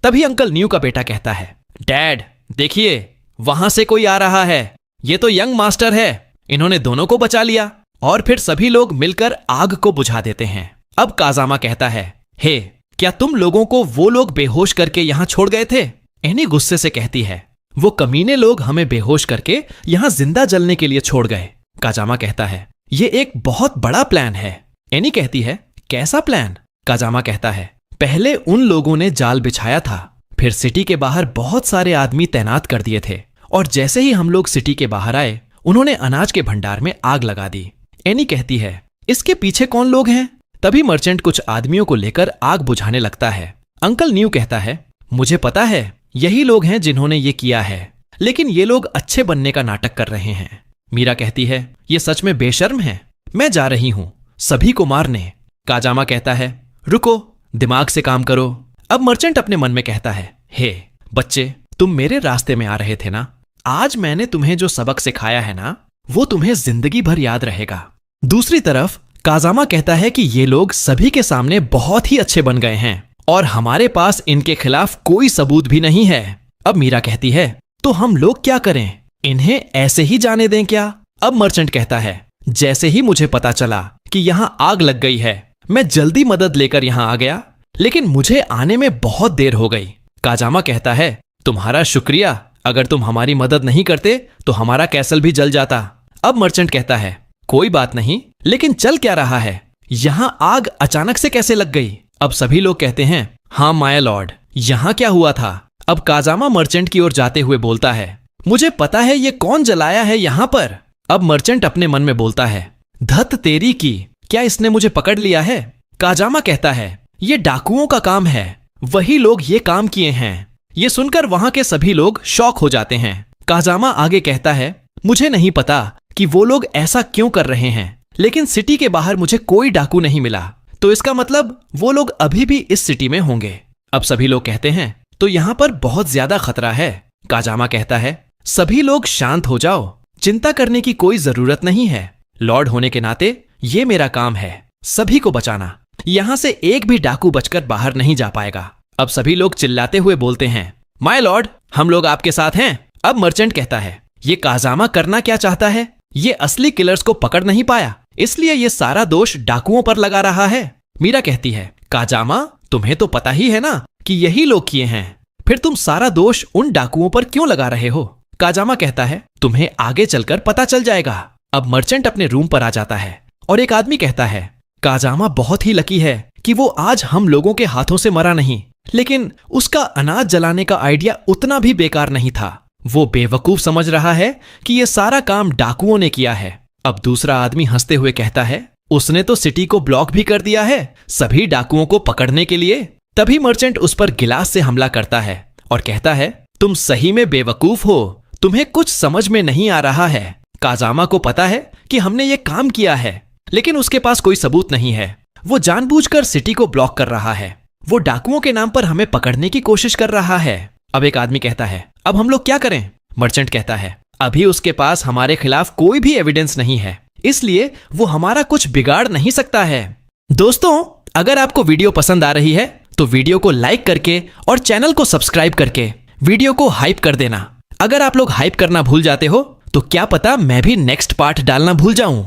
S1: तभी अंकल न्यू का बेटा कहता है, डैड देखिए वहां से कोई आ रहा है, ये तो यंग मास्टर है, इन्होंने दोनों को बचा लिया। और फिर सभी लोग मिलकर आग को बुझा देते हैं। अब काजामा कहता है, हे क्या तुम लोगों को वो लोग बेहोश करके यहां छोड़ गए थे? एनी गुस्से से कहती है, वो कमीने लोग हमें बेहोश करके यहाँ जिंदा जलने के लिए छोड़ गए। काजामा कहता है, ये एक बहुत बड़ा प्लान है। एनी कहती है, कैसा प्लान? काजामा कहता है, पहले उन लोगों ने जाल बिछाया था, फिर सिटी के बाहर बहुत सारे आदमी तैनात कर दिए थे, और जैसे ही हम लोग सिटी के बाहर आए उन्होंने अनाज के भंडार में आग लगा दी। एनी कहती है, इसके पीछे कौन लोग हैं? तभी मर्चेंट कुछ आदमियों को लेकर आग बुझाने लगता है। अंकल न्यू कहता है, मुझे पता है यही लोग हैं जिन्होंने ये किया है, लेकिन ये लोग अच्छे बनने का नाटक कर रहे हैं। मीरा कहती है, ये सच में बेशर्म है, मैं जा रही हूं सभी को मारने। काजामा कहता है, रुको, दिमाग से काम करो। अब मर्चेंट अपने मन में कहता है, हे बच्चे, तुम मेरे रास्ते में आ रहे थे ना, आज मैंने तुम्हें जो सबक सिखाया है ना, वो तुम्हें जिंदगी भर याद रहेगा। दूसरी तरफ काजामा कहता है कि ये लोग सभी के सामने बहुत ही अच्छे बन गए हैं और हमारे पास इनके खिलाफ कोई सबूत भी नहीं है। अब मीरा कहती है, तो हम लोग क्या करें, इन्हें ऐसे ही जाने दें क्या? अब मर्चेंट कहता है, जैसे ही मुझे पता चला कि यहाँ आग लग गई है, मैं जल्दी मदद लेकर यहाँ आ गया, लेकिन मुझे आने में बहुत देर हो गई। काजामा कहता है, तुम्हारा शुक्रिया, अगर तुम हमारी मदद नहीं करते तो हमारा कैसल भी जल जाता। अब मर्चेंट कहता है, कोई बात नहीं, लेकिन चल क्या रहा है, यहाँ आग अचानक से कैसे लग गई? अब सभी लोग कहते हैं, हाँ माय लॉर्ड, यहाँ क्या हुआ था? अब काजामा मर्चेंट की ओर जाते हुए बोलता है, मुझे पता है ये कौन जलाया है यहाँ पर। अब मर्चेंट अपने मन में बोलता है, धत तेरी की, क्या इसने मुझे पकड़ लिया है? काजामा कहता है, ये डाकुओं का काम है, वही लोग ये काम किए हैं। ये सुनकर वहां के सभी लोग शॉक हो जाते हैं। काजामा आगे कहता है, मुझे नहीं पता कि वो लोग ऐसा क्यों कर रहे हैं, लेकिन सिटी के बाहर मुझे कोई डाकू नहीं मिला, तो इसका मतलब वो लोग अभी भी इस सिटी में होंगे। अब सभी लोग कहते हैं, तो यहाँ पर बहुत ज्यादा खतरा है। काजामा कहता है, सभी लोग शांत हो जाओ, चिंता करने की कोई जरूरत नहीं है। लॉर्ड होने के नाते ये मेरा काम है, सभी को बचाना। यहाँ से एक भी डाकू बचकर बाहर नहीं जा पाएगा। अब सभी लोग चिल्लाते हुए बोलते हैं, माय लॉर्ड, हम लोग आपके साथ हैं। अब मर्चेंट कहता है, ये काजामा करना क्या चाहता है? ये असली किलर्स को पकड़ नहीं पाया, इसलिए ये सारा दोष डाकुओं पर लगा रहा है। मीरा कहती है, काजामा, तुम्हें तो पता ही है ना कि यही लोग किए हैं, फिर तुम सारा दोष उन डाकुओं पर क्यों लगा रहे हो? काजामा कहता है, तुम्हें आगे चलकर पता चल जाएगा। अब मर्चेंट अपने रूम पर आ जाता है और एक आदमी कहता है, काजामा बहुत ही लकी है कि वो आज हम लोगों के हाथों से मरा नहीं, लेकिन उसका अनाज जलाने का आइडिया उतना भी बेकार नहीं था। वो बेवकूफ समझ रहा है कि ये सारा काम डाकुओं ने किया है। अब दूसरा आदमी हंसते हुए कहता है, उसने तो सिटी को ब्लॉक भी कर दिया है सभी डाकुओं को पकड़ने के लिए। तभी मर्चेंट उस पर गिलास से हमला करता है और कहता है, तुम सही में बेवकूफ हो, तुम्हें कुछ समझ में नहीं आ रहा है। काजामा को पता है कि हमने ये काम किया है, लेकिन उसके पास कोई सबूत नहीं है। वो जानबूझकर सिटी को ब्लॉक कर रहा है, वो डाकुओं के नाम पर हमें पकड़ने की कोशिश कर रहा है। अब एक आदमी कहता है, अब हम लोग क्या करें? मर्चेंट कहता है, अभी उसके पास हमारे खिलाफ कोई भी एविडेंस नहीं है, इसलिए वो हमारा कुछ बिगाड़ नहीं सकता है। दोस्तों, अगर आपको वीडियो पसंद आ रही है तो वीडियो को लाइक करके और चैनल को सब्सक्राइब करके वीडियो को हाइप कर देना। अगर आप लोग हाइप करना भूल जाते हो तो क्या पता मैं भी नेक्स्ट पार्ट डालना भूल जाऊं।